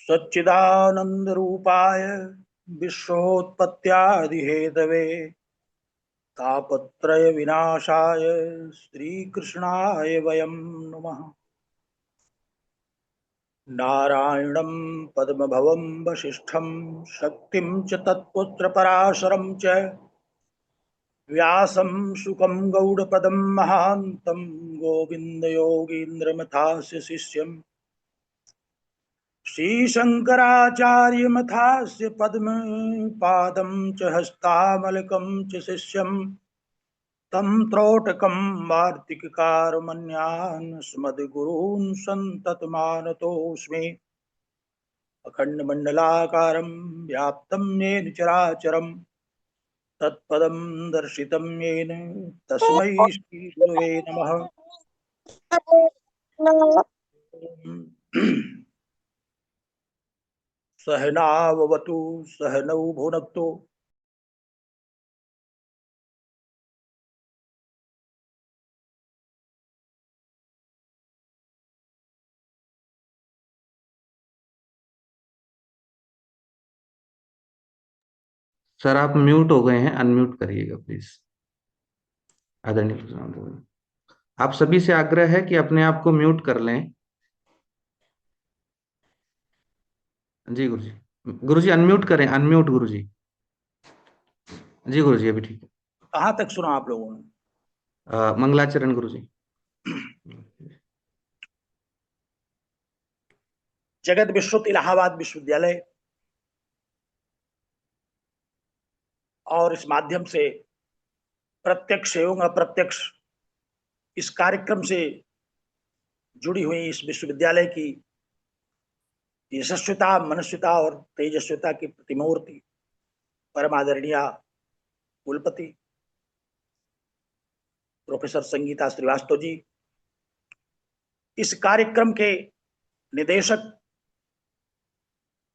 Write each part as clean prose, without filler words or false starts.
सच्चिदानंदरूपाय विश्वोत्पत्त्यादिहेतवे तापत्रय विनाशाय श्रीकृष्णाय वयं नमः। नारायणं पद्मभवं वसिष्ठं शक्तिं च तत्पुत्रपराशरं च व्यासं शुकं गौडपदं महान्तं गोविन्दयोगीन्द्रमथास्य शिष्यम् श्रीशंकराचार्यमथास्य पद्मपादं च हस्तामलकं च शिष्यं तं त्रोटकं वार्तिककारमन्यान् सन्ततमानतोऽस्मि। अखण्डमण्डलाकारं व्याप्तं येन चराचरं तत्पदं दर्शितं येन तस्मै श्रीगुरवे नमः। सहनाववतु सहनौ भुनक्तु सर आप म्यूट हो गए हैं, अनम्यूट करिएगा प्लीज। आदरणीय प्रधान, आप सभी से आग्रह है कि अपने आप को म्यूट कर लें। जी गुरुजी, गुरुजी अनम्यूट करें, अनम्यूट गुरुजी। जी गुरुजी अभी ठीक है। कहाँ तक सुना आप लोगों ने? मंगलाचरण गुरुजी। जगत विश्रुत इलाहाबाद विश्वविद्यालय और इस माध्यम से प्रत्यक्ष एवं अप्रत्यक्ष इस कार्यक्रम से जुड़ी हुई इस विश्वविद्यालय की यशस्विता, मनस्विता और तेजस्विता की प्रतिमूर्ति परम आदरणीय कुलपति प्रोफेसर संगीता श्रीवास्तव जी, इस कार्यक्रम के निदेशक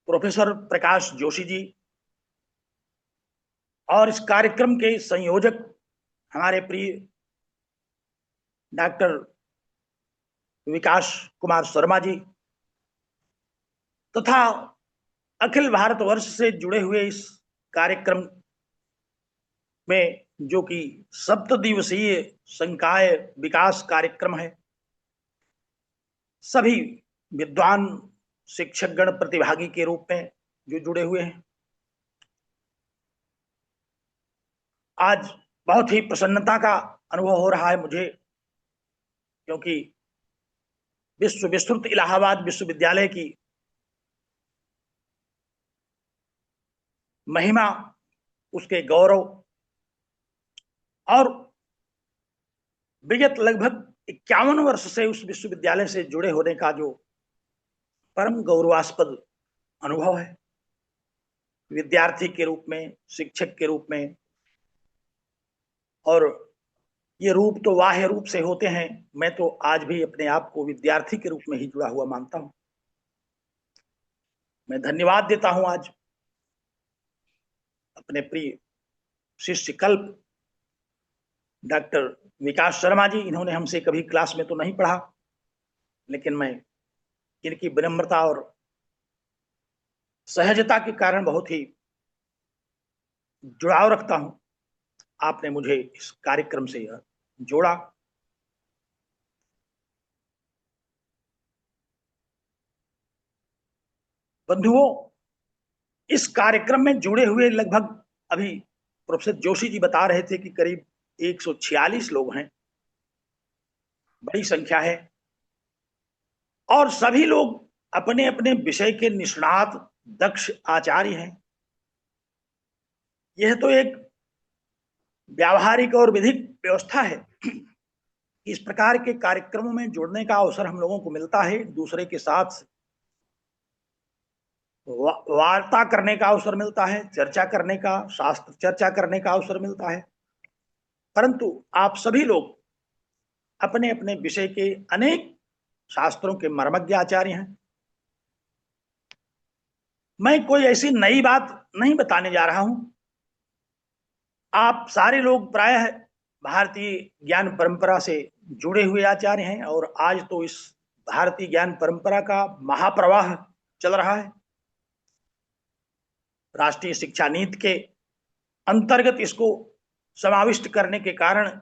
प्रोफेसर प्रकाश जोशी जी और इस कार्यक्रम के संयोजक हमारे प्रिय डॉक्टर विकास कुमार शर्मा जी तथा अखिल भारतवर्ष से जुड़े हुए इस कार्यक्रम में, जो कि 7 दिवसीय संकाय विकास कार्यक्रम है, सभी विद्वान शिक्षकगण प्रतिभागी के रूप में जो जुड़े हुए हैं, आज बहुत ही प्रसन्नता का अनुभव हो रहा है मुझे, क्योंकि विश्व विस्तृत इलाहाबाद विश्वविद्यालय की महिमा, उसके गौरव और विगत लगभग 51 वर्ष से उस विश्वविद्यालय से जुड़े होने का जो परम गौरवास्पद अनुभव है, विद्यार्थी के रूप में, शिक्षक के रूप में, और ये रूप तो बाह्य रूप से होते हैं, मैं तो आज भी अपने आप को विद्यार्थी के रूप में ही जुड़ा हुआ मानता हूं। मैं धन्यवाद देता हूं आज अपने प्रिय शिष्य कल्प डॉक्टर विकास शर्मा जी। इन्होंने हमसे कभी क्लास में तो नहीं पढ़ा, लेकिन मैं इनकी विनम्रता और सहजता के कारण बहुत ही जुड़ाव रखता हूं। आपने मुझे इस कार्यक्रम से जोड़ा। बंधुओं, इस कार्यक्रम में जुड़े हुए लगभग, अभी प्रोफेसर जोशी जी बता रहे थे कि करीब 146 लोग हैं, बड़ी संख्या है, और सभी लोग अपने अपने विषय के निष्णात दक्ष आचार्य हैं। यह तो एक व्यावहारिक और विधिक व्यवस्था है। इस प्रकार के कार्यक्रमों में जुड़ने का अवसर हम लोगों को मिलता है, दूसरे के साथ वार्ता करने का अवसर मिलता है, चर्चा करने का, शास्त्र चर्चा करने का अवसर मिलता है, परंतु आप सभी लोग अपने अपने विषय के अनेक शास्त्रों के मर्मज्ञ आचार्य हैं। मैं कोई ऐसी नई बात नहीं बताने जा रहा हूं। आप सारे लोग प्रायः भारतीय ज्ञान परंपरा से जुड़े हुए आचार्य हैं, और आज तो इस भारतीय ज्ञान परंपरा का महाप्रवाह चल रहा है। राष्ट्रीय शिक्षा नीति के अंतर्गत इसको समाविष्ट करने के कारण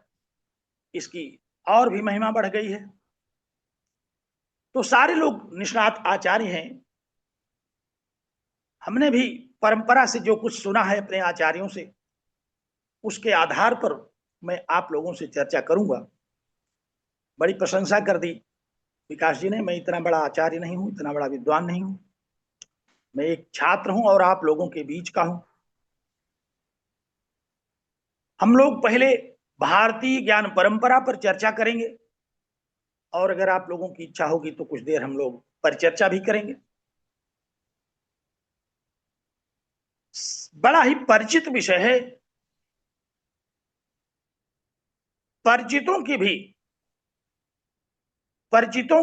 इसकी और भी महिमा बढ़ गई है। तो सारे लोग निष्णात आचार्य हैं। हमने भी परंपरा से जो कुछ सुना है अपने आचार्यों से, उसके आधार पर मैं आप लोगों से चर्चा करूंगा। बड़ी प्रशंसा कर दी विकास जी ने। मैं इतना बड़ा आचार्य नहीं हूं, इतना बड़ा विद्वान नहीं हूं। मैं एक छात्र हूं और आप लोगों के बीच का हूं। हम लोग पहले भारतीय ज्ञान परंपरा पर चर्चा करेंगे और अगर आप लोगों की इच्छा होगी तो कुछ देर हम लोग परिचर्चा भी करेंगे। बड़ा ही परिचित विषय है। परिचितों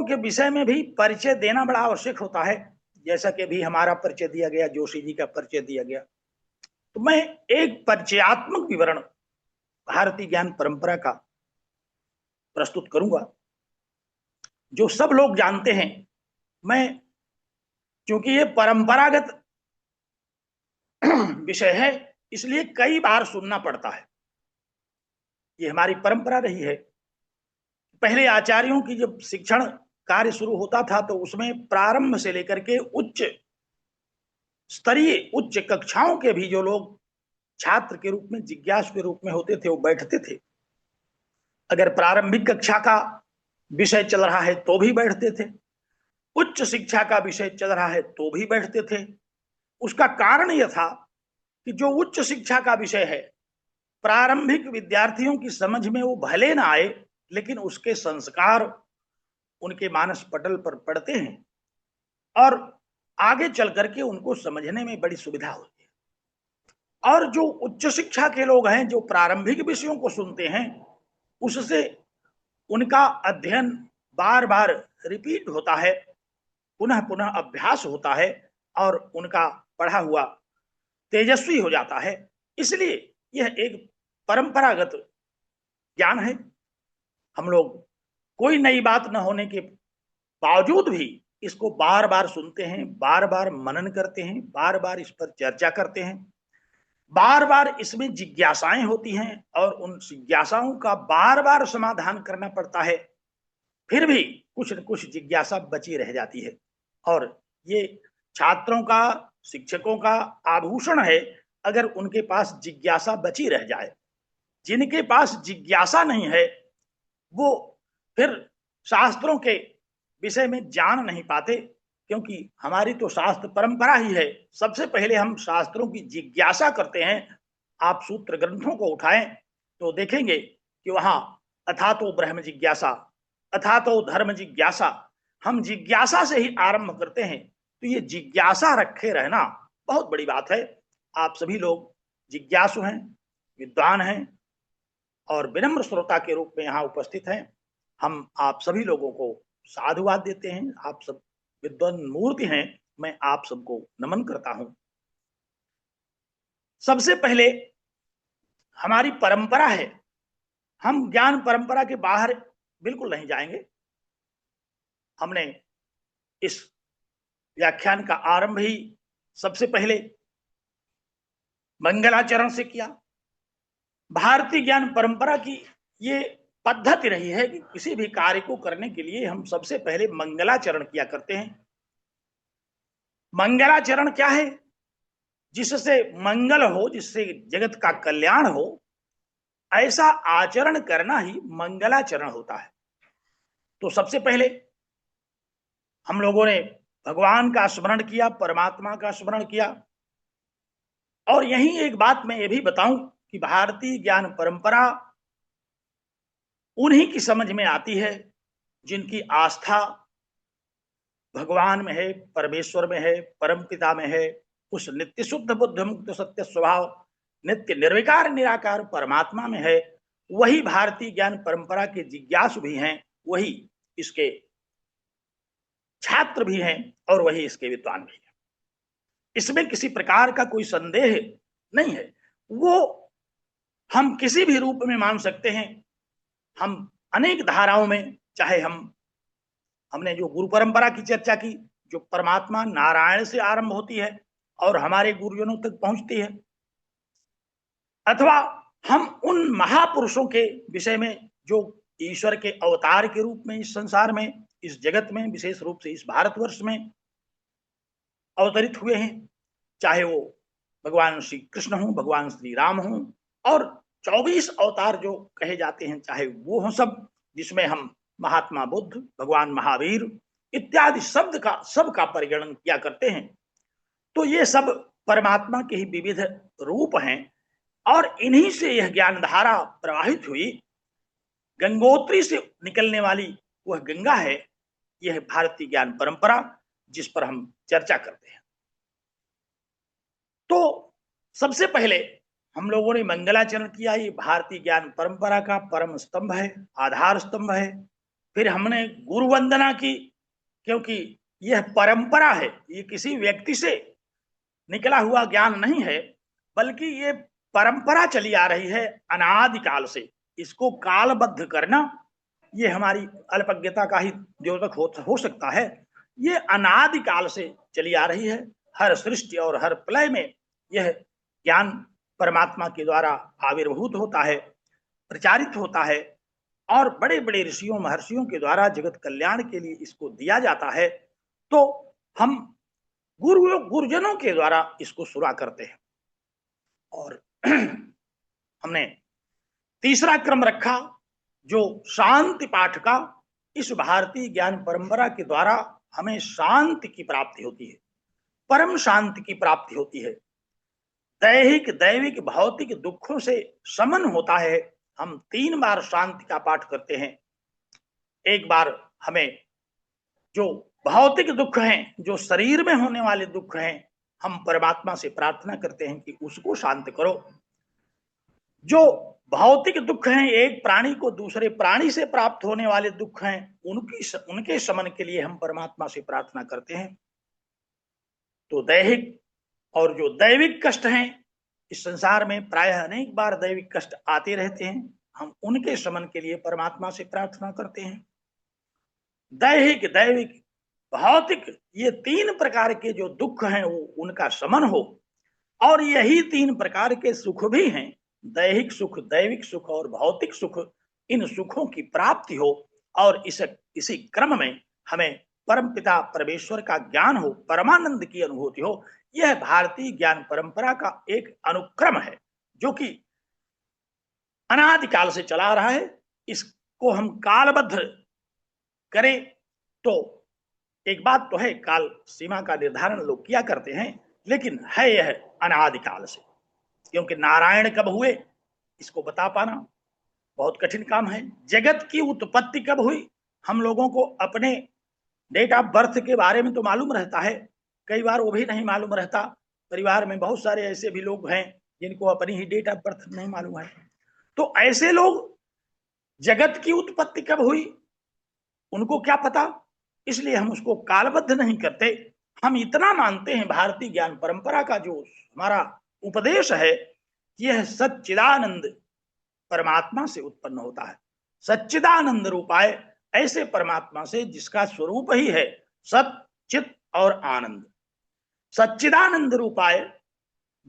के विषय में भी परिचय देना बड़ा आवश्यक होता है। जैसा कि भी हमारा परिचय दिया गया, जोशी जी का परिचय दिया गया, तो मैं एक परिचयात्मक विवरण भारतीय ज्ञान परंपरा का प्रस्तुत करूंगा जो सब लोग जानते हैं। मैं क्योंकि ये परंपरागत विषय है इसलिए कई बार सुनना पड़ता है। ये हमारी परंपरा रही है। पहले आचार्यों की जब शिक्षण कार्य शुरू होता था तो उसमें प्रारंभ से लेकर के उच्च स्तरीय उच्च कक्षाओं के भी जो लोग छात्र के रूप में, जिज्ञासु के रूप में होते थे, वो बैठते थे। अगर प्रारंभिक कक्षा का विषय चल रहा है तो भी बैठते थे, उच्च शिक्षा का विषय चल रहा है तो भी बैठते थे। उसका कारण यह था कि जो उच्च शिक्षा का विषय है, प्रारंभिक विद्यार्थियों की समझ में वो भले ना आए, लेकिन उसके संस्कार उनके मानस पटल पर पड़ते हैं और आगे चल करके उनको समझने में बड़ी सुविधा होती है। और जो उच्च शिक्षा के लोग हैं, जो प्रारंभिक विषयों को सुनते हैं, उससे उनका अध्ययन बार बार रिपीट होता है, पुनः पुनः अभ्यास होता है और उनका पढ़ा हुआ तेजस्वी हो जाता है। इसलिए यह एक परंपरागत ज्ञान है। हम लोग कोई नई बात न होने के बावजूद भी इसको बार बार सुनते हैं, बार बार मनन करते हैं, बार बार इस पर चर्चा करते हैं, बार बार इसमें जिज्ञासाएं होती हैं और उन जिज्ञासाओं का बार बार समाधान करना पड़ता है। फिर भी कुछ न कुछ जिज्ञासा बची रह जाती है और ये छात्रों का, शिक्षकों का आभूषण है अगर उनके पास जिज्ञासा बची रह जाए। जिनके पास जिज्ञासा नहीं है वो फिर शास्त्रों के विषय में जान नहीं पाते, क्योंकि हमारी तो शास्त्र परंपरा ही है। सबसे पहले हम शास्त्रों की जिज्ञासा करते हैं। आप सूत्र ग्रंथों को उठाएं तो देखेंगे कि वहां अथा तो ब्रह्म जिज्ञासा, अथा तो धर्म जिज्ञासा, हम जिज्ञासा से ही आरंभ करते हैं। तो ये जिज्ञासा रखे रहना बहुत बड़ी बात है। आप सभी लोग जिज्ञासु हैं, विद्वान हैं और विनम्र श्रोता के रूप में यहाँ उपस्थित हैं। हम आप सभी लोगों को साधुवाद देते हैं। आप सब विद्वान मूर्ति हैं, मैं आप सबको नमन करता हूं। सबसे पहले हमारी परंपरा है, हम ज्ञान परंपरा के बाहर बिल्कुल नहीं जाएंगे। हमने इस व्याख्यान का आरंभ ही सबसे पहले मंगलाचरण से किया। भारतीय ज्ञान परंपरा की ये पद्धति रही है कि किसी भी कार्य को करने के लिए हम सबसे पहले मंगलाचरण किया करते हैं। मंगलाचरण क्या है? जिससे मंगल हो, जिससे जगत का कल्याण हो, ऐसा आचरण करना ही मंगलाचरण होता है। तो सबसे पहले हम लोगों ने भगवान का स्मरण किया, परमात्मा का स्मरण किया। और यही एक बात मैं ये भी बताऊं कि भारतीय ज्ञान परंपरा उन्हीं की समझ में आती है जिनकी आस्था भगवान में है, परमेश्वर में है, परमपिता में है, उस नित्य शुद्ध बुद्ध मुक्त सत्य स्वभाव, नित्य निर्विकार निराकार परमात्मा में है। वही भारतीय ज्ञान परंपरा के जिज्ञासु भी हैं, वही इसके छात्र भी हैं और वही इसके विद्वान भी हैं। इसमें किसी प्रकार का कोई संदेह नहीं है। वो हम किसी भी रूप में मान सकते हैं। हम अनेक धाराओं में, चाहे हमने जो गुरु परंपरा की चर्चा की, जो परमात्मा नारायण से आरंभ होती है और हमारे गुरुजनों तक पहुंचती है, अथवा हम उन महापुरुषों के विषय में जो ईश्वर के अवतार के रूप में इस संसार में, इस जगत में, विशेष रूप से इस भारतवर्ष में अवतरित हुए हैं, चाहे वो भगवान श्री कृष्ण हो, भगवान श्री राम हो, और 24 अवतार जो कहे जाते हैं, चाहे वो हो सब, जिसमें हम महात्मा बुद्ध, भगवान महावीर इत्यादि सबका परिगणन किया करते हैं। तो ये सब परमात्मा के ही विविध रूप हैं, और इन्हीं से यह ज्ञान धारा प्रवाहित हुई। गंगोत्री से निकलने वाली वह गंगा है, यह भारतीय ज्ञान परंपरा, जिस पर हम चर्चा करते हैं। तो सबसे पहले हम लोगों ने मंगलाचरण किया, ये भारतीय ज्ञान परंपरा का परम स्तंभ है, आधार स्तंभ है। फिर हमने गुरु वंदना की, क्योंकि यह परंपरा है, ये किसी व्यक्ति से निकला हुआ ज्ञान नहीं है, बल्कि ये परंपरा चली आ रही है अनादिकाल से। इसको कालबद्ध करना ये हमारी अल्पज्ञता का ही द्योतक हो सकता है। ये अनादिकाल से चली आ रही है, हर सृष्टि और हर प्रलय में यह ज्ञान परमात्मा के द्वारा आविर्भूत होता है, प्रचारित होता है, और बड़े बड़े ऋषियों महर्षियों के द्वारा जगत कल्याण के लिए इसको दिया जाता है। तो हम गुरुजनों के द्वारा इसको सुना करते हैं। और हमने तीसरा क्रम रखा जो शांति पाठ का। इस भारतीय ज्ञान परंपरा के द्वारा हमें शांति की प्राप्ति होती है, परम शांति की प्राप्ति होती है। दैहिक, दैविक, भौतिक दुखों से शमन होता है। हम 3 बार शांति का पाठ करते हैं। एक बार हमें जो भौतिक दुख हैं, जो शरीर में होने वाले दुख हैं, हम परमात्मा से प्रार्थना करते हैं कि उसको शांत करो। जो भौतिक दुख हैं, एक प्राणी को दूसरे प्राणी से प्राप्त होने वाले दुख हैं, उनके शमन के लिए हम परमात्मा से प्रार्थना करते हैं। तो दैहिक और जो दैविक कष्ट हैं, इस संसार में प्रायः अनेक बार दैविक कष्ट आते रहते हैं, हम उनके शमन के लिए परमात्मा से प्रार्थना करते हैं। दैहिक, दैविक, भौतिक, ये 3 प्रकार के जो दुख हैं वो उनका शमन हो, और यही 3 प्रकार के सुख भी हैं, दैहिक सुख, दैविक सुख और भौतिक सुख, इन सुखों की प्राप्ति हो, और इसी क्रम में हमें परम पिता परमेश्वर का ज्ञान हो, परमानंद की अनुभूति हो। यह भारतीय ज्ञान परंपरा का एक अनुक्रम है जो कि अनादिकाल से चला रहा है। इसको हम कालबद्ध करें तो एक बात तो है, काल सीमा का निर्धारण लोग किया करते हैं, लेकिन है यह अनादिकाल से। क्योंकि नारायण कब हुए इसको बता पाना बहुत कठिन काम है। जगत की उत्पत्ति कब हुई, हम लोगों को अपने डेट ऑफ बर्थ के बारे में तो मालूम रहता है, कई बार वो भी नहीं मालूम रहता। परिवार में बहुत सारे ऐसे भी लोग हैं जिनको अपनी ही डेट ऑफ बर्थ नहीं मालूम है। तो ऐसे लोग जगत की उत्पत्ति कब हुई उनको क्या पता, इसलिए हम उसको कालबद्ध नहीं करते। हम इतना मानते हैं भारतीय ज्ञान परंपरा का जो हमारा उपदेश है, यह सच्चिदानंद परमात्मा से उत्पन्न होता है। सच्चिदानंद रूपाय, ऐसे परमात्मा से जिसका स्वरूप ही है सत, चित और आनंद। सच्चिदानंद रूपाय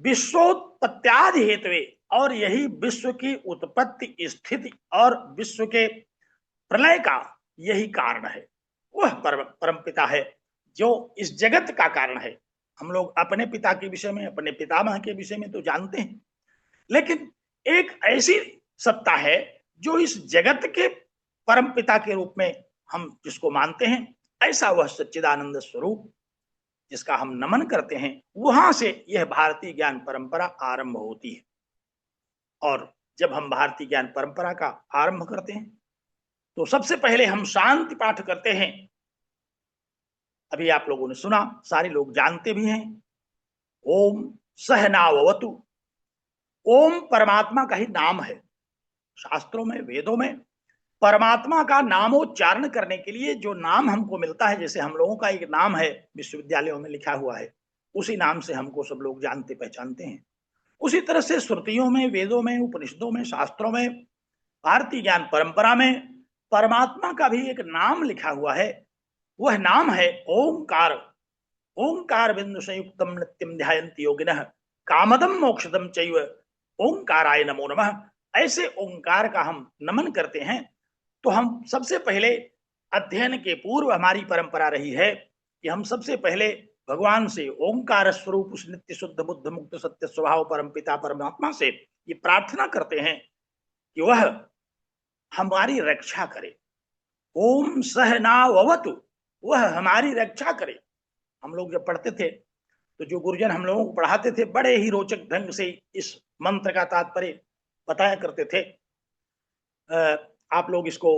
विश्वोत्पत्त्यादि हेतुवे, और यही विश्व की उत्पत्ति, स्थिति और विश्व के प्रलय का यही कारण है। वह परम पिता है जो इस जगत का कारण है। हम लोग अपने पिता के विषय में, अपने पितामह के विषय में तो जानते हैं, लेकिन एक ऐसी सत्ता है जो इस जगत के परम पिता के रूप में हम जिसको मानते हैं, ऐसा वह सच्चिदानंद स्वरूप जिसका हम नमन करते हैं, वहां से यह भारतीय ज्ञान परंपरा आरंभ होती है। और जब हम भारतीय ज्ञान परंपरा का आरंभ करते हैं तो सबसे पहले हम शांति पाठ करते हैं। अभी आप लोगों ने सुना, सारे लोग जानते भी हैं, ओम सहनावतु। ओम परमात्मा का ही नाम है। शास्त्रों में, वेदों में परमात्मा का नामोच्चारण करने के लिए जो नाम हमको मिलता है, जैसे हम लोगों का एक नाम है विश्वविद्यालयों में लिखा हुआ है, उसी नाम से हमको सब लोग जानते पहचानते हैं। उसी तरह से श्रुतियों में, वेदों में, उपनिषदों में, शास्त्रों में, भारतीय ज्ञान परंपरा में परमात्मा का भी एक नाम लिखा हुआ है। वह नाम है ओंकार। ओंकार बिंदु संयुक्तम नित्यम ध्यायन्ति योगिनः कामदम मोक्षदम चैव ओंकाराय नमो नमः। ऐसे ओंकार का हम नमन करते हैं। तो हम सबसे पहले अध्ययन के पूर्व हमारी परंपरा रही है कि हम सबसे पहले भगवान से, ओंकार स्वरूप उस नित्य शुद्ध बुद्ध मुक्त सत्य स्वभाव परम पिता परमात्मा से ये प्रार्थना करते हैं कि वह हमारी रक्षा करे। ओम सहनावतु, वह हमारी रक्षा करे। हम लोग जब पढ़ते थे तो जो गुरुजन हम लोगों को पढ़ाते थे बड़े ही रोचक ढंग से इस मंत्र का तात्पर्य बताया करते थे। आप लोग इसको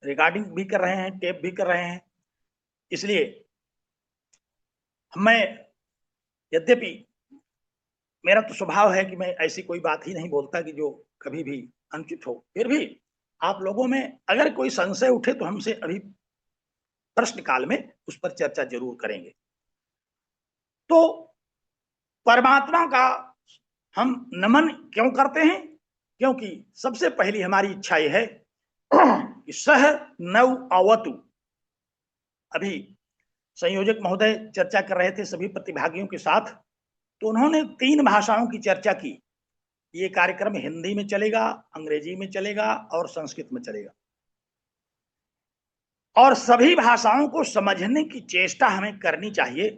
रिकॉर्डिंग भी कर रहे हैं, टेप भी कर रहे हैं। इसलिए मैं, यद्यपि मेरा तो स्वभाव है कि मैं ऐसी कोई बात ही नहीं बोलता कि जो कभी भी अनुचित हो, फिर भी आप लोगों में अगर कोई संशय उठे तो हमसे अभी प्रश्न काल में उस पर चर्चा जरूर करेंगे। तो परमात्मा का हम नमन क्यों करते हैं? क्योंकि सबसे पहली हमारी इच्छा यह है कि सह नव अवतु। अभी संयोजक महोदय चर्चा कर रहे थे सभी प्रतिभागियों के साथ, तो उन्होंने 3 भाषाओं की चर्चा की। ये कार्यक्रम हिंदी में चलेगा, अंग्रेजी में चलेगा और संस्कृत में चलेगा। और सभी भाषाओं को समझने की चेष्टा हमें करनी चाहिए,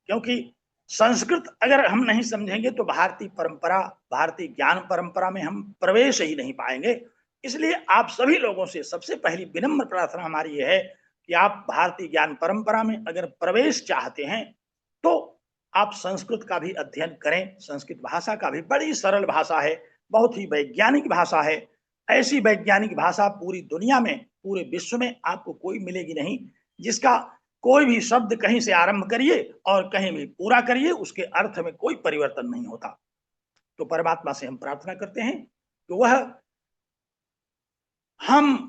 क्योंकि संस्कृत अगर हम नहीं समझेंगे तो भारतीय परंपरा, भारतीय ज्ञान परंपरा में हम प्रवेश ही नहीं पाएंगे। इसलिए आप सभी लोगों से सबसे पहली विनम्र प्रार्थना हमारी यह है कि आप भारतीय ज्ञान परंपरा में अगर प्रवेश चाहते हैं तो आप संस्कृत का भी अध्ययन करें। संस्कृत भाषा का भी बड़ी सरल भाषा है, बहुत ही वैज्ञानिक भाषा है। ऐसी वैज्ञानिक भाषा पूरी दुनिया में, पूरे विश्व में आपको कोई मिलेगी नहीं, जिसका कोई भी शब्द कहीं से आरंभ करिए और कहीं भी पूरा करिए, उसके अर्थ में कोई परिवर्तन नहीं होता। तो परमात्मा से हम प्रार्थना करते हैं कि वह हम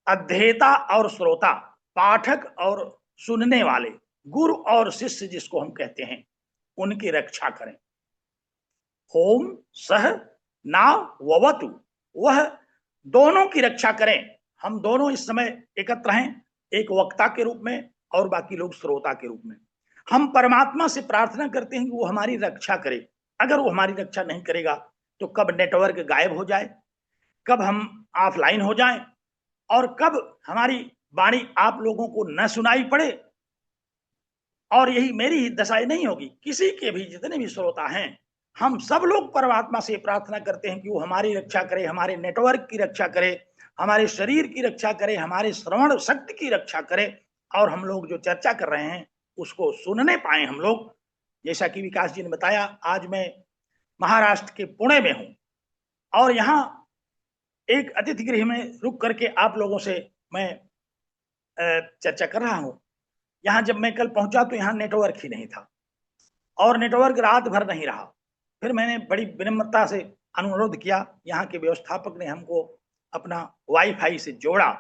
अध्येता और श्रोता, पाठक और सुनने वाले, गुरु और शिष्य जिसको हम कहते हैं, उनकी रक्षा करें। ओम सह नावतु, वह दोनों की रक्षा करें। हम दोनों इस समय एकत्र हैं, एक वक्ता के रूप में और बाकी लोग श्रोता के रूप में। हम परमात्मा से प्रार्थना करते हैं कि वो हमारी रक्षा करे। अगर वो हमारी रक्षा नहीं करेगा तो कब नेटवर्क गायब हो जाए, कब हम ऑफलाइन हो जाएं और कब हमारी वाणी आप लोगों को न सुनाई पड़े, और यही मेरी ही दशा नहीं होगी, किसी के भी, जितने भी श्रोता हैं, हम सब लोग परमात्मा से प्रार्थना करते हैं कि वो हमारी रक्षा करे, हमारे नेटवर्क की रक्षा करे, हमारे शरीर की रक्षा करे, हमारे श्रवण शक्ति की रक्षा करे, और हम लोग जो चर्चा कर रहे हैं उसको सुनने पाए हम लोग। जैसा कि विकास जी ने बताया, आज मैं महाराष्ट्र के पुणे में हूं और यहाँ एक अतिथि गृह में रुक करके आप लोगों से मैं चर्चा कर रहा हूं। यहाँ जब मैं कल पहुंचा तो यहाँ नेटवर्क ही नहीं था और नेटवर्क रात भर नहीं रहा। फिर मैंने बड़ी विनम्रता से अनुरोध किया, यहाँ के व्यवस्थापक ने हमको अपना वाईफाई से जोड़ा,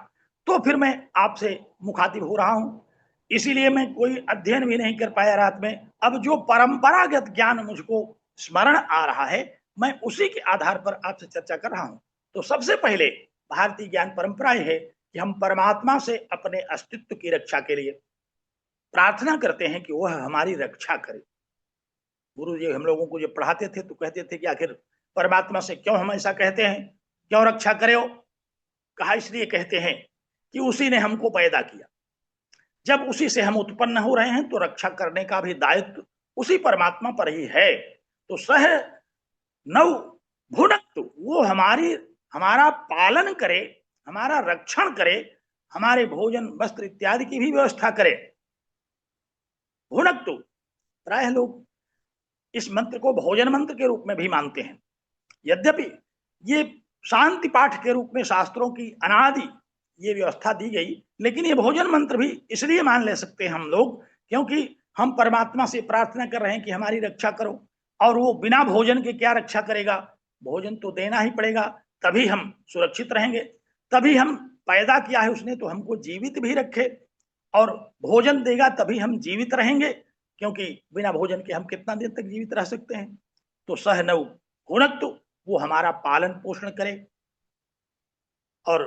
तो फिर मैं आपसे मुखातिब हो रहा हूँ। इसीलिए मैं कोई अध्ययन भी नहीं कर पाया रात में। अब जो परंपरागत ज्ञान मुझको स्मरण आ रहा है, मैं उसी के आधार पर आपसे चर्चा कर रहा हूँ। तो सबसे पहले भारतीय ज्ञान परंपरा है कि हम परमात्मा से अपने अस्तित्व की रक्षा के लिए प्रार्थना करते हैं कि वह हमारी रक्षा करे। गुरु जी हम लोगों को जब पढ़ाते थे तो कहते थे कि आखिर परमात्मा से क्यों हम ऐसा कहते हैं, क्यों रक्षा करे हो? कहा इसलिए कहते हैं कि उसी ने हमको पैदा किया, जब उसी से हम उत्पन्न हो रहे हैं तो रक्षा करने का भी दायित्व उसी परमात्मा पर ही है। तो सह नव भुनक्तु, वो हमारा पालन करे, हमारा रक्षण करे, हमारे भोजन वस्त्र इत्यादि की भी व्यवस्था करे। भुनक्तु, प्राय लोग इस मंत्र को भोजन मंत्र के रूप में भी मानते हैं। यद्यपि ये शांति पाठ के रूप में शास्त्रों की अनादि ये व्यवस्था दी गई, लेकिन ये भोजन मंत्र भी इसलिए मान ले सकते हैं हम लोग क्योंकि हम परमात्मा से प्रार्थना कर रहे हैं कि हमारी रक्षा करो, और वो बिना भोजन के क्या रक्षा करेगा? भोजन तो देना ही पड़ेगा, तभी हम सुरक्षित रहेंगे, तभी हम पैदा किया है उसने तो हमको जीवित भी रखे, और भोजन देगा तभी हम जीवित रहेंगे, क्योंकि बिना भोजन के हम कितना दिन तक जीवित रह सकते हैं। तो सहनव हुनक, तो वो हमारा पालन पोषण करे। और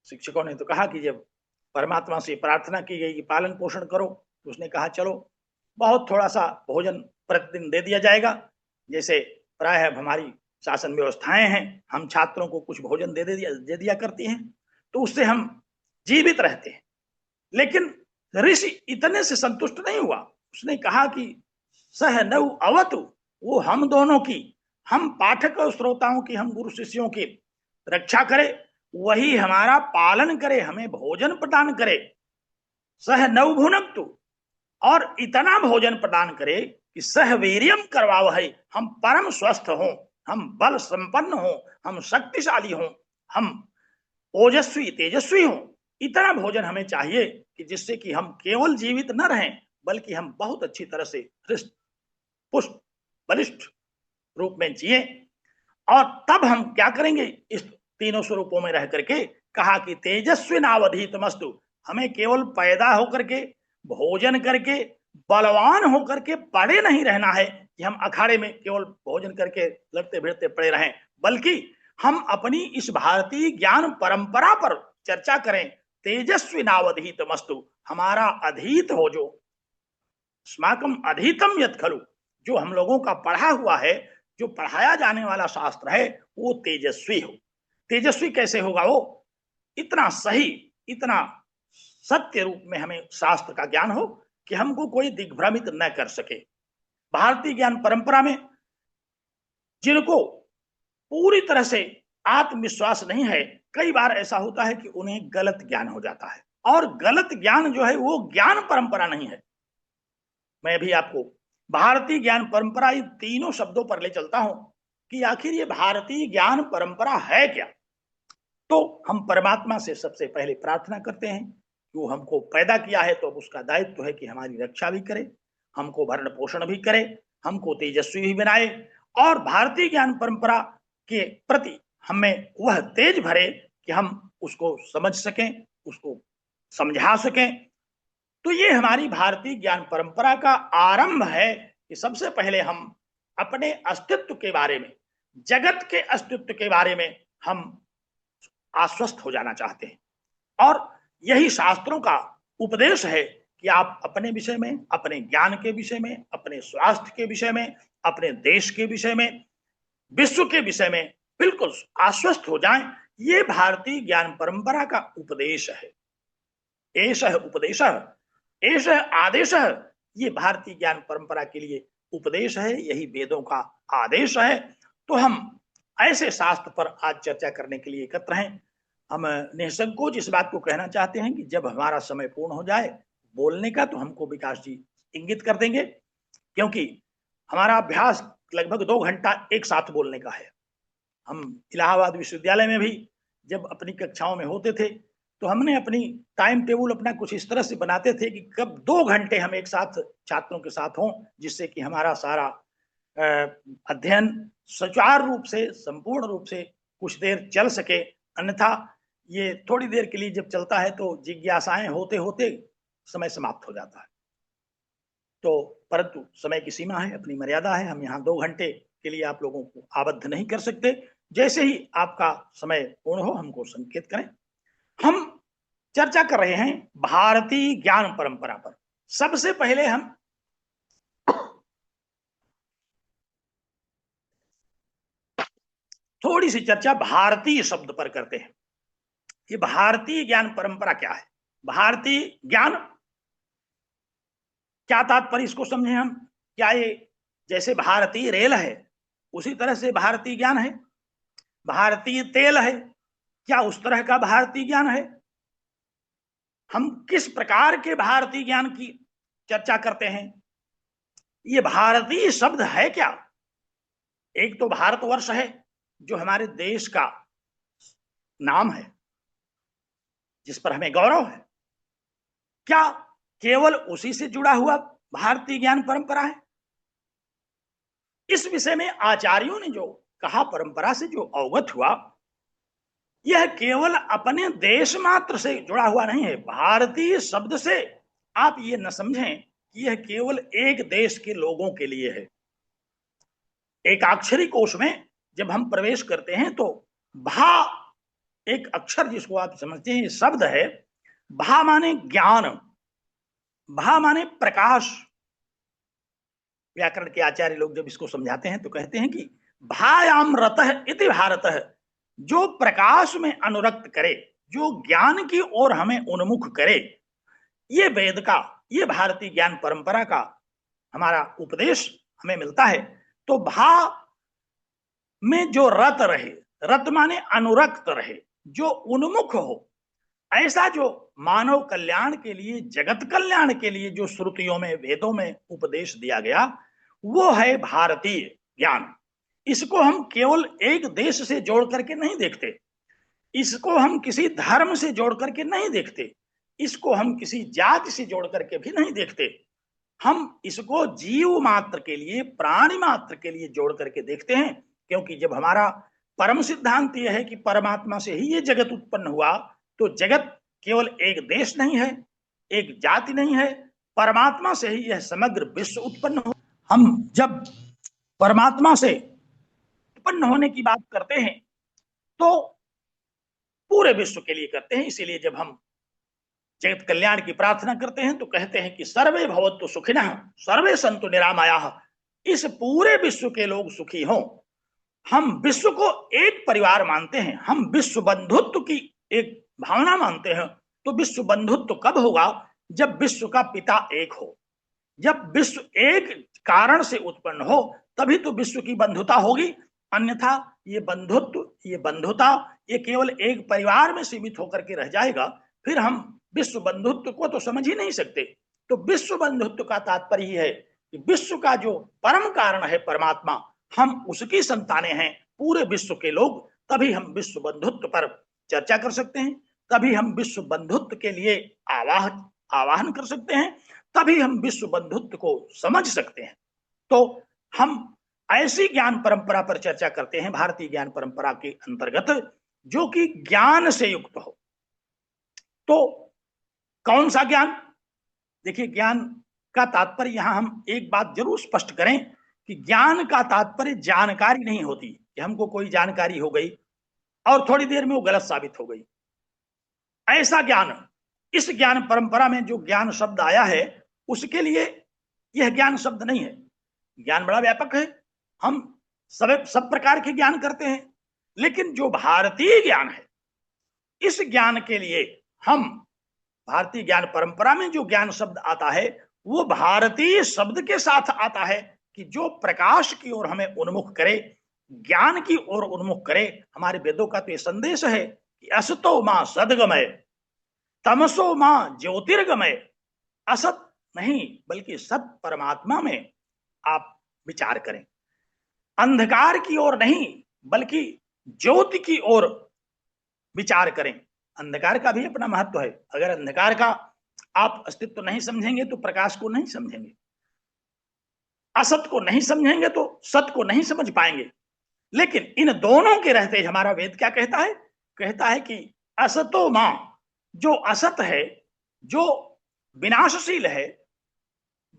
शिक्षकों ने तो कहा कि जब परमात्मा से प्रार्थना की गई कि पालन पोषण करो। तो उसने कहा चलो बहुत थोड़ा सा भोजन प्रतिदिन दे दिया जाएगा, जैसे प्रायः हमारी शासन व्यवस्थाएं हैं, हम छात्रों को कुछ भोजन दे दिया करती हैं, तो उससे हम जीवित रहते हैं। लेकिन ऋषि इतने से संतुष्ट नहीं हुआ, उसने कहा कि सह नौ अवतु, वो हम दोनों की, हम पाठक और श्रोताओं की, हम गुरु शिष्यों की रक्षा करे, वही हमारा पालन करे, हमें भोजन प्रदान करे। सह नौ भुनक्तु, और इतना भोजन प्रदान करे कि सह वीर्यम करवाव है, हम परम स्वस्थ हों, हम बल संपन्न हों, हम शक्तिशाली हों, हम ओजस्वी तेजस्वी हों। इतना भोजन हमें चाहिए कि जिससे कि हम केवल जीवित न रहें, बल्कि हम बहुत अच्छी तरह से हृष्ट पुष्ट बलिष्ठ रूप में जिए। और तब हम क्या करेंगे, इस तीनों स्वरूपों में रह करके कहा कि तेजस्वी नावधीतमस्तु, हमें केवल पैदा होकर के भोजन करके बलवान होकर के पड़े नहीं रहना है कि हम अखाड़े में केवल भोजन करके लड़ते भिड़ते पड़े रहें, बल्कि हम अपनी इस भारतीय ज्ञान परंपरा पर चर्चा करें। तेजस्वी नावधीतमस्तु, हमारा अधीत हो, जो स्माकम अधीतम यत् खलु, जो हम लोगों का पढ़ा हुआ है, जो पढ़ाया जाने वाला शास्त्र है, वो तेजस्वी हो। तेजस्वी कैसे होगा वो? इतना सही, इतना सत्य रूप में हमें शास्त्र का ज्ञान हो कि हमको कोई दिग्भ्रमित न कर सके। भारतीय ज्ञान परंपरा में जिनको पूरी तरह से आत्मविश्वास नहीं है, कई बार ऐसा होता है कि उन्हें गलत ज्ञान हो जाता है, और गलत ज्ञान जो है वो ज्ञान परंपरा नहीं है। मैं भी आपको भारतीय ज्ञान परंपरा, इन तीनों शब्दों पर ले चलता हूं कि आखिर ये भारतीय ज्ञान परंपरा है क्या। तो हम परमात्मा से सबसे पहले प्रार्थना करते हैं कि वो हमको पैदा किया है, तो अब उसका दायित्व है कि हमारी रक्षा भी करे, हमको भरण पोषण भी करे, हमको तेजस्वी भी बनाए, और भारतीय ज्ञान परंपरा के प्रति हमें वह तेज भरे कि हम उसको समझ सकें, उसको समझा सकें। तो ये हमारी भारतीय ज्ञान परंपरा का आरंभ है कि सबसे पहले हम अपने अस्तित्व के बारे में, जगत के अस्तित्व के बारे में हम आश्वस्त हो जाना चाहते हैं, और यही शास्त्रों का उपदेश है कि आप अपने विषय में, अपने ज्ञान के विषय में, अपने स्वास्थ्य के विषय में, अपने देश के विषय में, विश्व के विषय में बिल्कुल आश्वस्त हो जाएं। ये भारतीय ज्ञान परंपरा का उपदेश है। एषः उपदेशः, एषः आदेशः, ये भारतीय ज्ञान परंपरा के लिए उपदेश है, यही वेदों का आदेश है। तो हम ऐसे शास्त्र पर आज चर्चा करने के लिए एकत्र हैं। हम निसंकोच इस बात को कहना चाहते हैं कि जब हमारा समय पूर्ण हो जाए बोलने का, तो हमको विकास जी इंगित कर देंगे, क्योंकि हमारा अभ्यास लगभग 2 घंटा एक साथ बोलने का है। हम इलाहाबाद विश्वविद्यालय में भी जब अपनी कक्षाओं में होते थे, तो हमने अपनी टाइम टेबल अपना कुछ इस तरह से बनाते थे कि कब 2 घंटे हम एक साथ छात्रों के साथ हों, जिससे कि हमारा सारा अध्ययन सुचारू रूप से, संपूर्ण रूप से कुछ देर चल सके। अन्यथा ये थोड़ी देर के लिए जब चलता है तो जिज्ञासाएं होते होते समय समाप्त हो जाता है। तो परंतु समय की सीमा है, अपनी मर्यादा है, हम यहाँ 2 घंटे के लिए आप लोगों को आबद्ध नहीं कर सकते। जैसे ही आपका समय पूर्ण हो हमको संकेत करें। हम चर्चा कर रहे हैं भारतीय ज्ञान परंपरा पर। सबसे पहले हम थोड़ी सी चर्चा भारतीय शब्द पर करते हैं। ये भारतीय ज्ञान परंपरा क्या है? भारतीय ज्ञान क्या तात्पर्य, इसको समझें हम। क्या ये जैसे भारतीय रेल है उसी तरह से भारतीय ज्ञान है? भारतीय तेल है, क्या उस तरह का भारतीय ज्ञान है? हम किस प्रकार के भारतीय ज्ञान की चर्चा करते हैं? ये भारतीय शब्द है क्या? एक तो भारतवर्ष है जो हमारे देश का नाम है, जिस पर हमें गौरव है। क्या केवल उसी से जुड़ा हुआ भारतीय ज्ञान परंपरा है? इस विषय में आचार्यों ने जो कहा, परंपरा से जो अवगत हुआ, यह केवल अपने देश मात्र से जुड़ा हुआ नहीं है। भारतीय शब्द से आप ये न समझें कि यह केवल एक देश के लोगों के लिए है। एक अक्षरी कोश में जब हम प्रवेश करते हैं तो भा एक अक्षर जिसको आप समझते हैं शब्द है, भा माने ज्ञान, भा माने प्रकाश। व्याकरण के आचार्य लोग जब इसको समझाते हैं तो कहते हैं कि भायाम रतः इति भारतः, जो प्रकाश में अनुरक्त करे, जो ज्ञान की ओर हमें उन्मुख करे, ये वेद का, ये भारतीय ज्ञान परंपरा का हमारा उपदेश हमें मिलता है। तो भा में जो रत रहे, रत माने अनुरक्त रहे, जो उन्मुख हो, ऐसा जो मानव कल्याण के लिए, जगत कल्याण के लिए जो श्रुतियों में, वेदों में उपदेश दिया गया, वो है भारतीय ज्ञान। इसको हम केवल एक देश से जोड़ करके नहीं देखते, इसको हम किसी धर्म से जोड़ करके नहीं देखते, इसको हम किसी जाति से जोड़ करके भी नहीं देखते, हम इसको जीव मात्र के लिए, प्राणी मात्र के लिए जोड़ करके देखते हैं। क्योंकि जब हमारा परम सिद्धांत यह है कि परमात्मा से ही ये जगत उत्पन्न हुआ, तो जगत केवल एक देश नहीं है, एक जाति नहीं है, परमात्मा से ही यह समग्र विश्व उत्पन्न हो। हम जब परमात्मा से उत्पन्न होने की बात करते हैं तो पूरे विश्व के लिए करते हैं। इसीलिए जब हम जगत कल्याण की प्रार्थना करते हैं तो कहते हैं कि सर्वे भवन्तु सुखिनः सर्वे सन्तु निरामयाः, इस पूरे विश्व के लोग सुखी हों। हम विश्व को एक परिवार मानते हैं, हम विश्व बंधुत्व की एक भावना मानते हैं। तो विश्व बंधुत्व कब होगा? जब विश्व का पिता एक हो, जब विश्व एक कारण से उत्पन्न हो, तभी तो विश्व की बंधुता होगी। अन्यथा ये बंधुत्व, ये बंधुता, ये केवल एक परिवार में सीमित होकर के रह जाएगा। फिर हम विश्व बंधुत्व को तो समझ ही नहीं सकते। तो विश्व बंधुत्व का तात्पर्य ही है कि विश्व का जो परम कारण है परमात्मा, हम उसकी संतानें हैं, पूरे विश्व के लोग। तभी हम विश्व बंधुत्व पर चर्चा कर सकते हैं, तभी हम विश्व बंधुत्व के लिए आवाहन कर सकते हैं, तभी हम विश्व बंधुत्व को समझ सकते हैं। तो हम ऐसी ज्ञान परंपरा पर चर्चा करते हैं, भारतीय ज्ञान परंपरा के अंतर्गत, जो कि ज्ञान से युक्त हो। तो कौन सा ज्ञान? देखिए, ज्ञान का तात्पर्य यहां हम एक बात जरूर स्पष्ट करें कि ज्ञान का तात्पर्य जानकारी नहीं होती कि हमको कोई जानकारी हो गई और थोड़ी देर में वो गलत साबित हो गई। ऐसा ज्ञान, इस ज्ञान परंपरा में जो ज्ञान शब्द आया है, उसके लिए यह ज्ञान शब्द नहीं है। ज्ञान बड़ा व्यापक है, हम सब प्रकार के ज्ञान करते हैं, लेकिन जो भारतीय ज्ञान है, इस ज्ञान के लिए हम, भारतीय ज्ञान परंपरा में जो ज्ञान शब्द आता है, वो भारतीय शब्द के साथ आता है कि जो प्रकाश की ओर हमें उन्मुख करे, ज्ञान की ओर उन्मुख करे। हमारे वेदों का तो ये संदेश है कि असतो मां सद्गमय, तमसो मां ज्योतिर्गमय। असत नहीं बल्कि सत परमात्मा में आप विचार करें, अंधकार की ओर नहीं बल्कि ज्योति की ओर विचार करें। अंधकार का भी अपना महत्व है। अगर अंधकार का आप अस्तित्व नहीं समझेंगे तो प्रकाश को नहीं समझेंगे, असत को नहीं समझेंगे तो सत को नहीं समझ पाएंगे। लेकिन इन दोनों के रहते हमारा वेद क्या कहता है? कहता है कि असतो मां, जो असत है, जो विनाशशील है,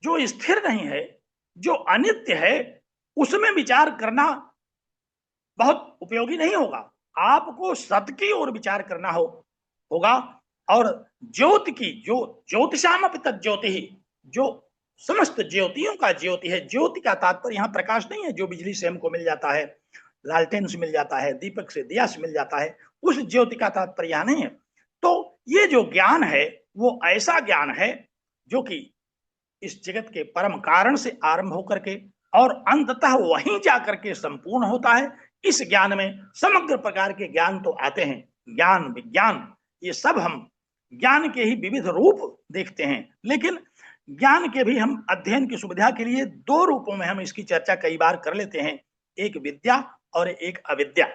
जो स्थिर नहीं है, जो अनित्य है, उसमें विचार करना बहुत उपयोगी नहीं होगा। आपको सत्य की ओर विचार करना होगा। और ज्योति की, जो ज्योतिषामपि तज्ज्योति, जो समस्त ज्योतियों का ज्योति है। ज्योति का तात्पर्य यहाँ प्रकाश नहीं है जो बिजली से हमको मिल जाता है, लालटेन से मिल जाता है, दीपक से, दिया से मिल जाता है, उस ज्योति का तात्पर्य यहाँ नहीं है। तो ये जो ज्ञान है वो ऐसा ज्ञान है जो कि इस जगत के परम कारण से आरंभ होकर के और अंततः वहीं जाकर के संपूर्ण होता है। इस ज्ञान में समग्र प्रकार के ज्ञान तो आते हैं, ज्ञान, विज्ञान, ये सब हम ज्ञान के ही विविध रूप देखते हैं। लेकिन ज्ञान के भी हम अध्ययन की सुविधा के लिए दो रूपों में हम इसकी चर्चा कई बार कर लेते हैं, एक विद्या और एक अविद्या।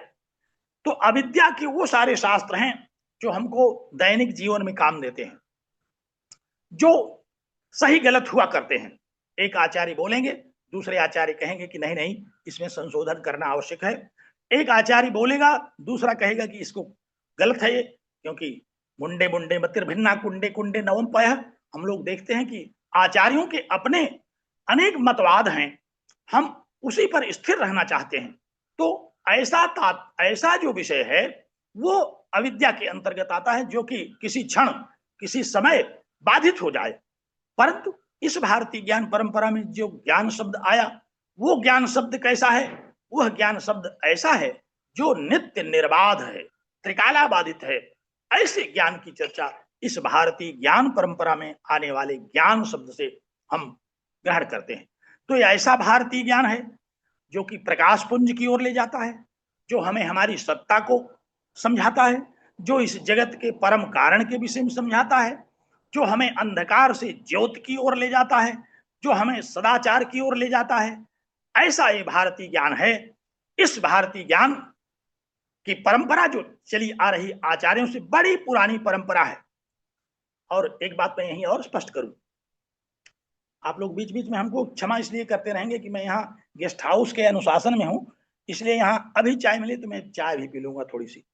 तो अविद्या के वो सारे शास्त्र हैं जो हमको दैनिक जीवन में काम देते हैं, जो सही गलत हुआ करते हैं। एक आचार्य बोलेंगे, दूसरे आचार्य कहेंगे कि नहीं नहीं, इसमें संशोधन करना आवश्यक है। एक आचार्य बोलेगा, दूसरा कहेगा कि इसको गलत है ये, क्योंकि मुंडे मुंडे मतिर भिन्ना कुंडे कुंडे नवम पय। हम लोग देखते हैं कि आचार्यों के अपने अनेक मतवाद हैं, हम उसी पर स्थिर रहना चाहते हैं। तो ऐसा जो विषय है वो अविद्या के अंतर्गत आता है, जो कि किसी क्षण किसी समय बाधित हो जाए। परंतु इस भारतीय ज्ञान परंपरा में जो ज्ञान शब्द आया, वो ज्ञान शब्द कैसा है? वह ज्ञान शब्द ऐसा है जो नित्य निर्बाध है, त्रिकाला बाधित है। ऐसे ज्ञान की चर्चा इस भारतीय ज्ञान परंपरा में आने वाले ज्ञान शब्द से हम ग्रहण करते हैं। तो यह ऐसा भारतीय ज्ञान है जो कि प्रकाश पुंज की ओर ले जाता है, जो हमें हमारी सत्ता को समझाता है, जो इस जगत के परम कारण के विषय में समझाता है, जो हमें अंधकार से ज्योति की ओर ले जाता है, जो हमें सदाचार की ओर ले जाता है। ऐसा ये भारतीय ज्ञान है। इस भारतीय ज्ञान की परंपरा जो चली आ रही आचार्यों से बड़ी पुरानी परंपरा है। और एक बात मैं यहीं और स्पष्ट करूं, आप लोग बीच बीच में हमको क्षमा इसलिए करते रहेंगे कि मैं यहाँ गेस्ट हाउस के अनुशासन में हूं, इसलिए यहाँ अभी चाय मिली तो मैं चाय भी पी लूंगा थोड़ी सी।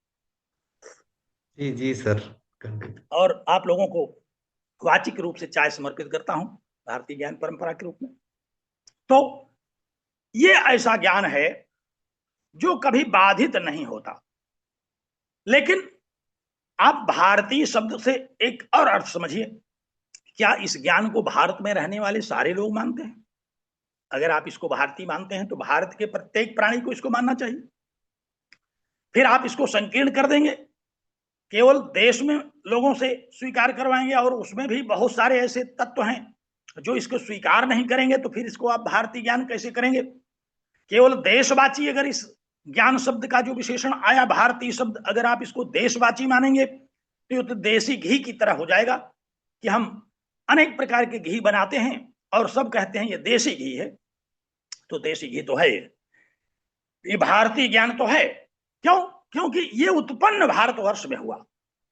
जी जी सर। और आप लोगों को वाचिक रूप से चाय समर्पित करता हूं भारतीय ज्ञान परंपरा के रूप में। तो ये ऐसा ज्ञान है जो कभी बाधित नहीं होता। लेकिन आप भारतीय शब्द से एक और अर्थ समझिए, क्या इस ज्ञान को भारत में रहने वाले सारे लोग मानते हैं? अगर आप इसको भारतीय मानते हैं तो भारत के प्रत्येक प्राणी को इसको मानना चाहिए। फिर आप इसको संकीर्ण कर देंगे, केवल देश में लोगों से स्वीकार करवाएंगे, और उसमें भी बहुत सारे ऐसे तत्व हैं जो इसको स्वीकार नहीं करेंगे, तो फिर इसको आप भारतीय ज्ञान कैसे करेंगे? केवल देशवाची, अगर इस ज्ञान शब्द का जो विशेषण आया भारतीय शब्द, अगर आप इसको देशवाची मानेंगे तो देसी घी की तरह हो जाएगा कि हम अनेक प्रकार के घी बनाते हैं और सब कहते हैं ये देसी घी है। तो देसी घी तो है, ये भारतीय ज्ञान तो है। क्यों? क्योंकि ये उत्पन्न भारतवर्ष में हुआ,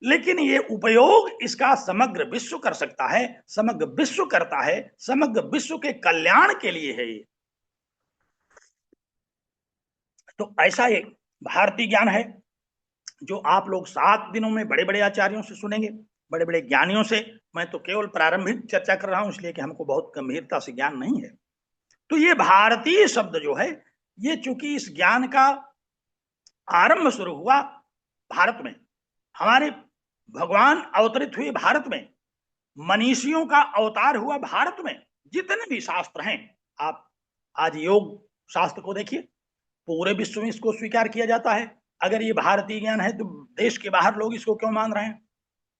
लेकिन ये उपयोग इसका समग्र विश्व कर सकता है, समग्र विश्व करता है, समग्र विश्व के कल्याण के लिए है ये। तो ऐसा एक भारतीय ज्ञान है जो आप लोग 7 दिनों में बड़े बड़े आचार्यों से सुनेंगे, बड़े बड़े ज्ञानियों से। मैं तो केवल प्रारंभिक चर्चा कर रहा हूं, इसलिए कि हमको बहुत गंभीरता से ज्ञान नहीं है। तो ये भारतीय शब्द जो है, ये चूंकि इस ज्ञान का आरंभ शुरू हुआ भारत में, हमारे भगवान अवतरित हुए भारत में, मनीषियों का अवतार हुआ भारत में, जितने भी शास्त्र हैं, आप आज योग शास्त्र को देखिए, पूरे विश्व में इसको स्वीकार किया जाता है। अगर ये भारतीय ज्ञान है तो देश के बाहर लोग इसको क्यों मान रहे हैं?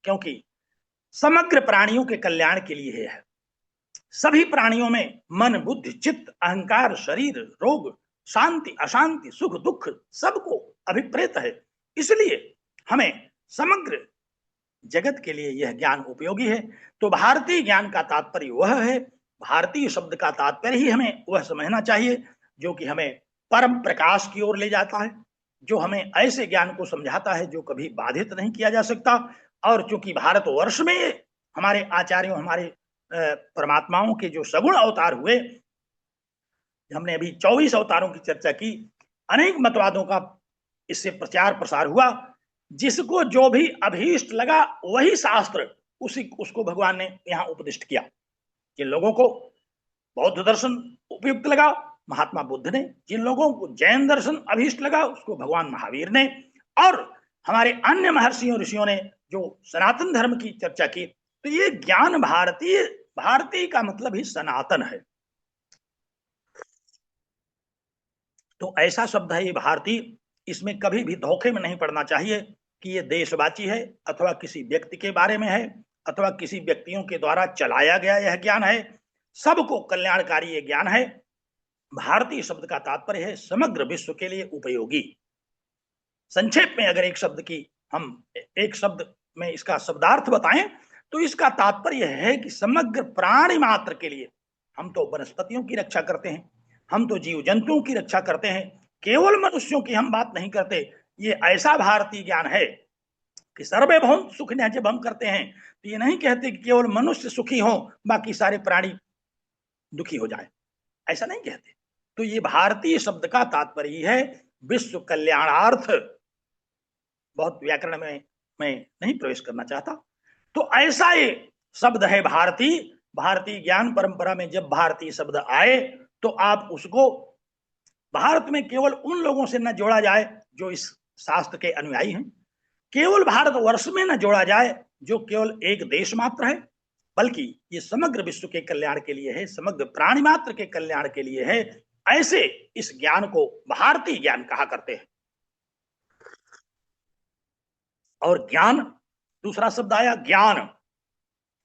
क्योंकि समग्र प्राणियों के कल्याण के लिए है। सभी प्राणियों में मन, बुद्धि, चित्त, अहंकार, शरीर, रोग, शांति, अशांति, सुख, दुख सबको अभिप्रेत है। इसलिए हमें समग्र जगत के लिए यह ज्ञान उपयोगी है। तो भारतीय ज्ञान का तात्पर्य वह है, भारतीय शब्द का तात्पर्य ही हमें वह समझना चाहिए जो कि हमें परम प्रकाश की ओर ले जाता है, जो हमें ऐसे ज्ञान को समझाता है जो कभी बाधित नहीं किया जा सकता। और चूंकि भारतवर्ष में हमारे आचार्यों, हमारे परमात्माओं के जो सगुण अवतार हुए, हमने अभी 24 अवतारों की चर्चा की, अनेक मतवादों का इससे प्रचार प्रसार हुआ। जिसको जो भी अभीष्ट लगा वही शास्त्र उसको भगवान ने यहाँ उपदिष्ट किया। जिन लोगों को बौद्ध दर्शन उपयुक्त लगा, महात्मा बुद्ध ने, जिन लोगों को जैन दर्शन अभीष्ट लगा उसको भगवान महावीर ने, और हमारे अन्य महर्षियों ऋषियों ने जो सनातन धर्म की चर्चा की। तो ये ज्ञान भारतीय, भारतीय का मतलब ही सनातन है। तो ऐसा शब्द है ये भारतीय, इसमें कभी भी धोखे में नहीं पड़ना चाहिए कि ये देशवाची है, अथवा किसी व्यक्ति के बारे में है, अथवा किसी व्यक्तियों के द्वारा चलाया गया यह ज्ञान है। सबको कल्याणकारी ये ज्ञान है। भारतीय शब्द का तात्पर्य है समग्र विश्व के लिए उपयोगी। संक्षेप में अगर एक शब्द में इसका शब्दार्थ बताएं तो इसका तात्पर्य है कि समग्र प्राणी मात्र के लिए, हम तो वनस्पतियों की रक्षा करते हैं, हम तो जीव जंतुओं की रक्षा करते हैं, केवल मनुष्यों की हम बात नहीं करते। ये ऐसा भारतीय ज्ञान है कि सर्वे भवन्तु सुखिनः जब हम करते हैं तो ये नहीं कहते कि केवल मनुष्य सुखी हो बाकी सारे प्राणी दुखी हो जाए, ऐसा नहीं कहते। तो ये भारतीय शब्द का तात्पर्य है विश्व कल्याणार्थ। बहुत व्याकरण में मैं नहीं प्रवेश करना चाहता। तो ऐसा ये शब्द है भारतीय। भारतीय ज्ञान परंपरा में जब भारतीय शब्द आए तो आप उसको भारत में केवल उन लोगों से न जोड़ा जाए जो इस शास्त्र के अनुयायी हैं, केवल भारतवर्ष में न जोड़ा जाए जो केवल एक देश मात्र है, बल्कि ये समग्र विश्व के कल्याण के लिए है, समग्र प्राणी मात्र के कल्याण के लिए है। ऐसे इस ज्ञान को भारतीय ज्ञान कहा करते हैं। और ज्ञान, दूसरा शब्द आया ज्ञान,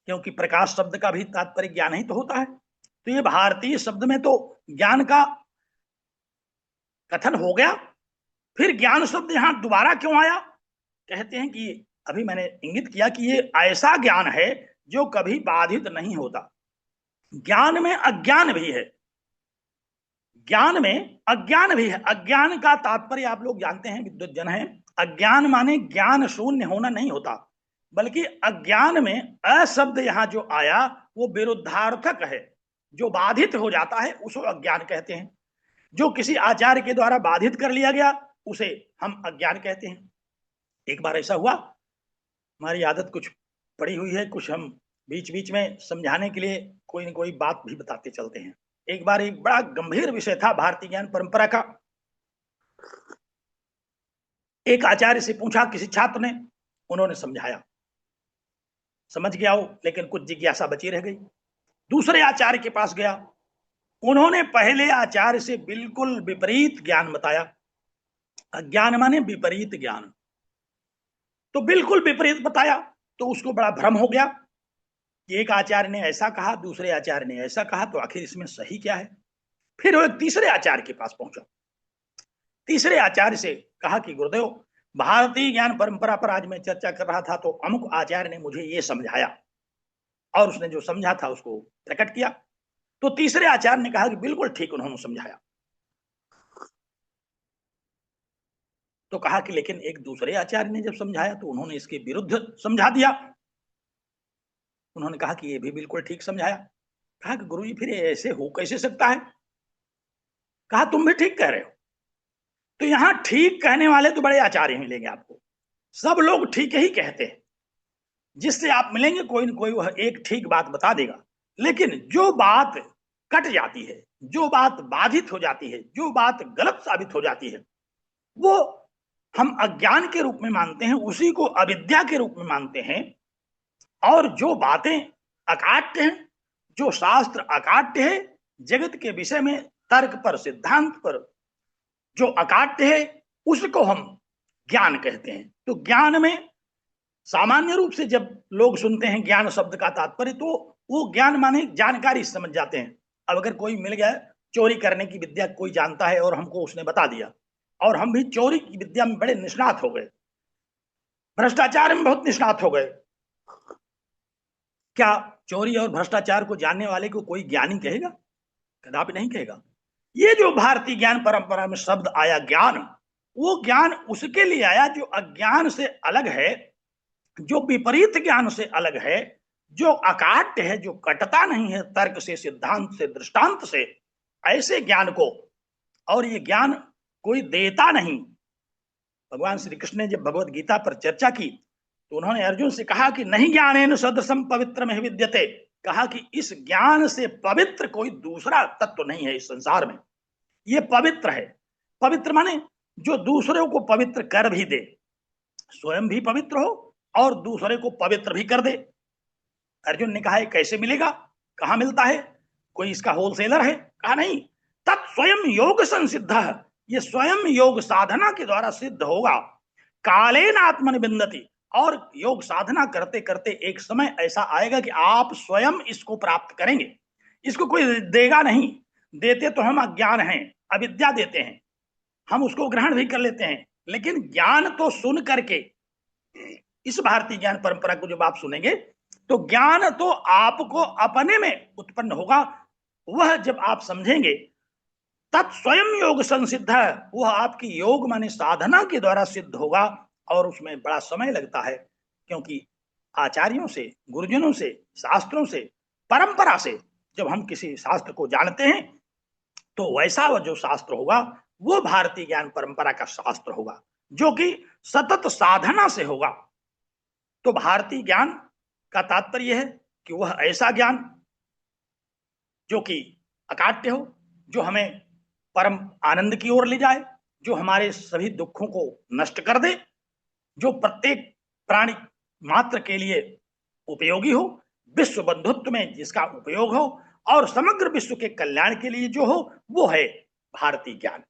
क्योंकि प्रकाश शब्द का भी तात्पर्य ज्ञान ही तो होता है। तो ये भारतीय शब्द में तो ज्ञान का कथन हो गया, फिर ज्ञान शब्द यहां दोबारा क्यों आया? कहते हैं कि अभी मैंने इंगित किया कि ये ऐसा ज्ञान है जो कभी बाधित नहीं होता। ज्ञान में अज्ञान भी है, ज्ञान में अज्ञान भी है। अज्ञान का तात्पर्य आप लोग जानते हैं, विद्वत जन हैं, अज्ञान माने ज्ञान शून्य होना नहीं होता, बल्कि अज्ञान में अशब्द यहां जो आया वो विरुद्धार्थक है, जो बाधित हो जाता है उसको अज्ञान कहते हैं। जो किसी आचार्य के द्वारा बाधित कर लिया गया उसे हम अज्ञान कहते हैं। एक बार ऐसा हुआ, हमारी आदत कुछ पड़ी हुई है, कुछ हम बीच बीच में समझाने के लिए कोई न कोई बात भी बताते चलते हैं। एक बार एक बड़ा गंभीर विषय था भारतीय ज्ञान परंपरा का। एक आचार्य से पूछा किसी छात्र ने, उन्होंने समझाया, समझ गया वो, लेकिन कुछ जिज्ञासा बची रह गई। दूसरे आचार्य के पास गया, उन्होंने पहले आचार्य से बिल्कुल विपरीत ज्ञान बताया। अज्ञान माने विपरीत ज्ञान, तो बिल्कुल विपरीत बताया। तो उसको बड़ा भ्रम हो गया कि एक आचार्य ने ऐसा कहा, दूसरे आचार्य ने ऐसा कहा, तो आखिर इसमें सही क्या है? फिर वो एक तीसरे आचार्य के पास पहुंचा। तीसरे आचार्य से कहा कि गुरुदेव, भारतीय ज्ञान परंपरा पर आज मैं चर्चा कर रहा था, तो अमुक आचार्य ने मुझे ये समझाया, और उसने जो समझा था उसको प्रकट किया। तो तीसरे आचार्य ने कहा कि बिल्कुल ठीक उन्होंने समझाया। तो कहा कि लेकिन एक दूसरे आचार्य ने जब समझाया तो उन्होंने इसके विरुद्ध समझा दिया। उन्होंने कहा कि ये भी बिल्कुल ठीक समझाया। कहा कि गुरु जी फिर ऐसे हो कैसे सकता है? कहा तुम भी ठीक कह रहे हो। तो यहां ठीक कहने वाले तो बड़े आचार्य मिलेंगे आपको, सब लोग ठीक ही कहते हैं। जिससे आप मिलेंगे कोई न कोई वह एक ठीक बात बता देगा, लेकिन जो बात कट जाती है, जो बात बाधित हो जाती है, जो बात गलत साबित हो जाती है, वो हम अज्ञान के रूप में मानते हैं, उसी को अविद्या के रूप में मानते हैं। और जो बातें अकाट्य हैं, जो शास्त्र अकाट्य है, जगत के विषय में तर्क पर, सिद्धांत पर जो अकाट्य है, उसको हम ज्ञान कहते हैं। तो ज्ञान में सामान्य रूप से जब लोग सुनते हैं ज्ञान शब्द का तात्पर्य, तो वो ज्ञान माने जानकारी समझ जाते हैं। अब अगर कोई मिल गया, चोरी करने की विद्या कोई जानता है और हमको उसने बता दिया, और हम भी चोरी की विद्या में बड़े निष्णात हो गए, भ्रष्टाचार में बहुत निष्णात हो गए, क्या चोरी और भ्रष्टाचार को जानने वाले को कोई ज्ञानी कहेगा? कदापि नहीं कहेगा। ये जो भारतीय ज्ञान परंपरा में शब्द आया ज्ञान, वो ज्ञान उसके लिए आया जो अज्ञान से अलग है, जो विपरीत ज्ञान से अलग है, जो अकाट्य है, जो कटता नहीं है तर्क से, सिद्धांत से, दृष्टांत से, ऐसे ज्ञान को। और ये ज्ञान कोई देता नहीं। भगवान श्री कृष्ण ने जब भगवत गीता पर चर्चा की तो उन्होंने अर्जुन से कहा कि नहीं ज्ञानेन सदृशम पवित्रम विद्यते, कहा कि इस ज्ञान से पवित्र कोई दूसरा तत्व नहीं है इस संसार में। ये पवित्र है। पवित्र माने जो दूसरों को पवित्र कर भी दे, स्वयं भी पवित्र हो और दूसरे को पवित्र भी कर दे। अर्जुन ने कहा कैसे मिलेगा? कहां मिलता है? कोई इसका होलसेलर है? कहा नहीं, तत्स्वयं योग संसिद्ध है, ये स्वयं योग साधना के द्वारा सिद्ध होगा। कालेन आत्मनिबिंदति, और योग साधना करते करते एक समय ऐसा आएगा कि आप स्वयं इसको प्राप्त करेंगे। इसको कोई देगा नहीं। देते तो हम अज्ञान हैं, अविद्या देते हैं, हम उसको ग्रहण भी कर लेते हैं, लेकिन ज्ञान तो सुन करके, इस भारतीय ज्ञान परंपरा को जब आप सुनेंगे तो ज्ञान तो आपको अपने में उत्पन्न होगा। वह जब आप समझेंगे, तत्स्वयं योग संसिद्ध है, वह आपकी योग माने साधना के द्वारा सिद्ध होगा। और उसमें बड़ा समय लगता है, क्योंकि आचार्यों से, गुरुजनों से, शास्त्रों से, परंपरा से जब हम किसी शास्त्र को जानते हैं तो वैसा वह जो शास्त्र होगा वो भारतीय ज्ञान परंपरा का शास्त्र होगा, जो कि सतत साधना से होगा। तो भारतीय ज्ञान का तात्पर्य है कि वह ऐसा ज्ञान जो कि अकाट्य हो, जो हमें परम आनंद की ओर ले जाए, जो हमारे सभी दुखों को नष्ट कर दे, जो प्रत्येक प्राणी मात्र के लिए उपयोगी हो, विश्व बंधुत्व में जिसका उपयोग हो और समग्र विश्व के कल्याण के लिए जो हो, वो है भारतीय ज्ञान।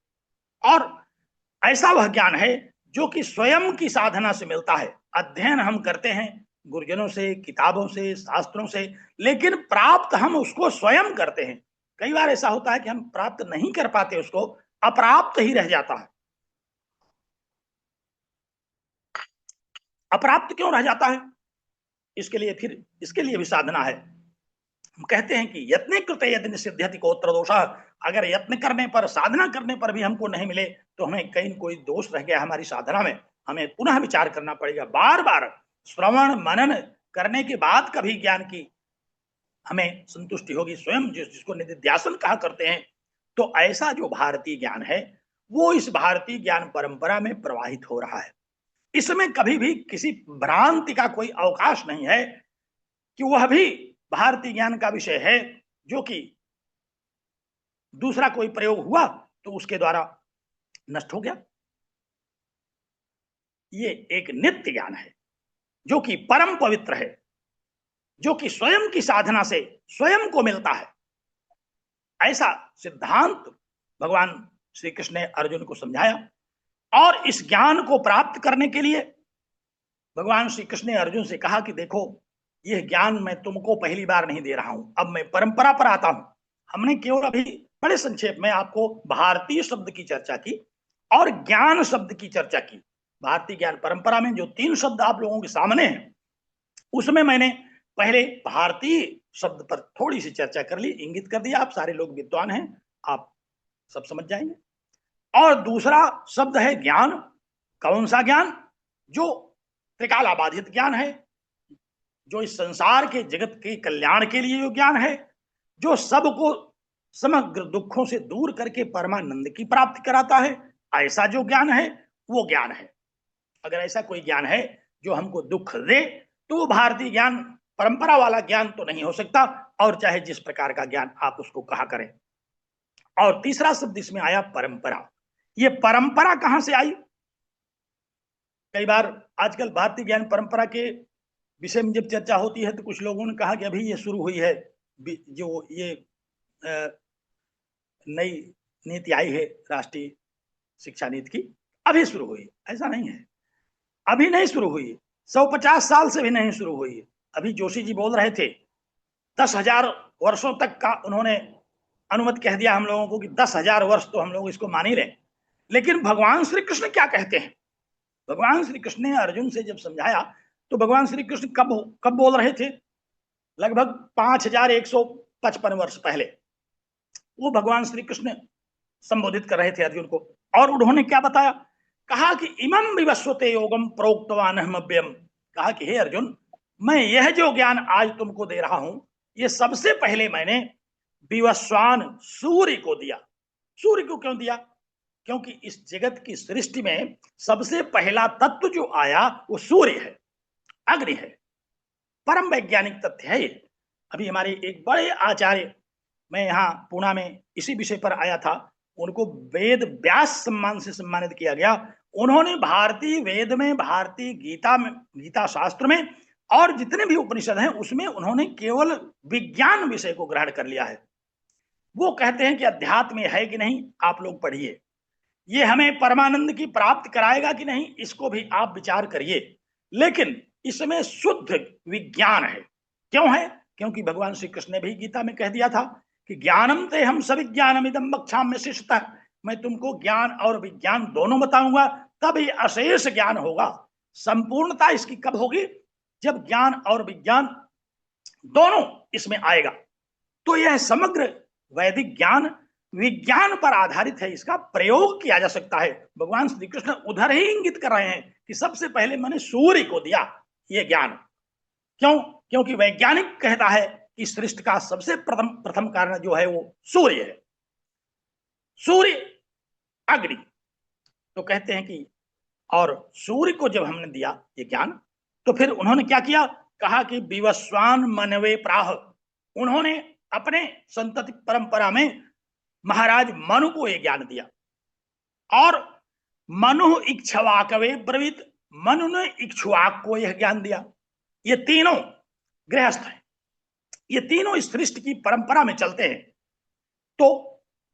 और ऐसा वह ज्ञान है जो कि स्वयं की साधना से मिलता है। अध्ययन हम करते हैं गुरुजनों से, किताबों से, शास्त्रों से, लेकिन प्राप्त हम उसको स्वयं करते हैं। कई बार ऐसा होता है कि हम प्राप्त नहीं कर पाते, उसको अप्राप्त ही रह जाता है। अप्राप्त क्यों रह जाता है? इसके लिए भी साधना है। हम कहते हैं कि यत्ने कृते यदि सिद्ध्यति कोत्र दोषः, अगर यत्न करने पर, साधना करने पर भी हमको नहीं मिले तो हमें कहीं कोई दोष रह गया हमारी साधना में, हमें पुनः विचार करना पड़ेगा। बार बार श्रवण मनन करने के बाद कभी ज्ञान की हमें संतुष्टि होगी, स्वयं जिसको निधिध्यासन कहा करते हैं। तो ऐसा जो भारतीय ज्ञान है वो इस भारतीय ज्ञान परंपरा में प्रवाहित हो रहा है। इसमें कभी भी किसी भ्रांति का कोई अवकाश नहीं है कि वह भी भारतीय ज्ञान का विषय है जो कि दूसरा कोई प्रयोग हुआ तो उसके द्वारा नष्ट हो गया। ये एक नित्य ज्ञान है जो कि परम पवित्र है, जो कि स्वयं की साधना से स्वयं को मिलता है। ऐसा सिद्धांत भगवान श्री कृष्ण ने अर्जुन को समझाया। और इस ज्ञान को प्राप्त करने के लिए भगवान श्री कृष्ण ने अर्जुन से कहा कि देखो, यह ज्ञान मैं तुमको पहली बार नहीं दे रहा हूं, अब मैं परंपरा पर आता हूं। हमने केवल अभी बड़े संक्षेप में आपको भारतीय शब्द की चर्चा की और ज्ञान शब्द की चर्चा की। भारतीय ज्ञान परंपरा में जो 3 शब्द आप लोगों के सामने हैं, उसमें मैंने पहले भारतीय शब्द पर थोड़ी सी चर्चा कर ली, इंगित कर दिया। आप सारे लोग विद्वान हैं, आप सब समझ जाएंगे। और दूसरा शब्द है ज्ञान। कौन सा ज्ञान? जो त्रिकालाबाधित ज्ञान है, जो इस संसार के जगत के कल्याण के लिए जो ज्ञान है, जो सबको समग्र दुखों से दूर करके परमानंद की प्राप्ति कराता है, ऐसा जो ज्ञान है वो ज्ञान है। अगर ऐसा कोई ज्ञान है जो हमको दुख दे तो वो भारतीय ज्ञान परंपरा वाला ज्ञान तो नहीं हो सकता, और चाहे जिस प्रकार का ज्ञान आप उसको कहा करें। और तीसरा शब्द इसमें आया परंपरा। ये परंपरा कहां से आई? कई बार आजकल भारतीय ज्ञान परंपरा के विषय में जब चर्चा होती है तो कुछ लोगों ने कहा कि अभी ये शुरू हुई है, जो ये नई नीति आई है राष्ट्रीय शिक्षा नीति की, अभी शुरू हुई। ऐसा नहीं है, अभी नहीं शुरू हुई, 150 साल से भी नहीं शुरू हुई। अभी जोशी जी बोल रहे थे 10,000 वर्षों तक का उन्होंने अनुमति कह दिया हम लोगों को कि 10,000 वर्ष तो हम लोग इसको मान ही रहे। लेकिन भगवान श्री कृष्ण क्या कहते हैं? भगवान श्री कृष्ण ने अर्जुन से जब समझाया तो भगवान श्री कृष्ण कब बोल रहे थे? लगभग 5,155 वर्ष पहले वो भगवान श्री कृष्ण संबोधित कर रहे थे अर्जुन को। और उन्होंने क्या बताया? कहा कि इमं विवस्वते योगम प्रोक्तवान अहमव्ययम। कहा कि हे अर्जुन, मैं यह जो ज्ञान आज तुमको दे रहा हूं, ये सबसे पहले मैंने विवस्वान सूर्य को दिया। सूर्य को क्यों दिया? क्योंकि इस जगत की सृष्टि में सबसे पहला तत्व जो आया वो सूर्य है, अग्नि है, परम वैज्ञानिक तथ्य है। अभी हमारे एक बड़े आचार्य, मैं यहाँ पुणे में इसी विषय पर आया था, उनको वेद व्यास सम्मान से सम्मानित किया गया। उन्होंने भारतीय वेद में, भारतीय गीता में, गीता शास्त्र में और जितने भी उपनिषद हैं उसमें उन्होंने केवल विज्ञान विषय को ग्रहण कर लिया है। वो कहते हैं कि अध्यात्म में है कि नहीं आप लोग पढ़िए, ये हमें परमानंद की प्राप्ति कराएगा कि नहीं इसको भी आप विचार करिए, लेकिन इसमें शुद्ध विज्ञान है। क्यों है? क्योंकि भगवान श्री कृष्ण ने भी गीता में कह दिया था कि ज्ञानम ते हम सविज्ञानमिदं वक्ष्यामि शिष्टः, मैं तुमको ज्ञान और विज्ञान दोनों बताऊंगा, तभी अशेष ज्ञान होगा। संपूर्णता इसकी कब होगी? जब ज्ञान और विज्ञान दोनों इसमें आएगा। तो यह समग्र वैदिक ज्ञान विज्ञान पर आधारित है, इसका प्रयोग किया जा सकता है। भगवान श्री कृष्ण उधर ही इंगित कर रहे हैं कि सबसे पहले मैंने सूर्य को दिया ये ज्ञान। क्यों? क्योंकि वैज्ञानिक कहता है कि सृष्टि का सबसे प्रथम कारण जो है वो सूर्य है, सूर्य अग्नि। तो कहते हैं कि और सूर्य को जब हमने दिया ये ज्ञान तो फिर उन्होंने क्या किया? कहा कि विवस्वान मनवे प्राह। उन्होंने अपने संतति परंपरा में महाराज मनु को यह ज्ञान दिया। और मनु इक्ष्वाकवे ब्रवीत, मनु ने इक्ष्वाक को यह ज्ञान दिया। ये तीनों गृहस्थ हैं, ये तीनों इस सृष्टि की परंपरा में चलते हैं। तो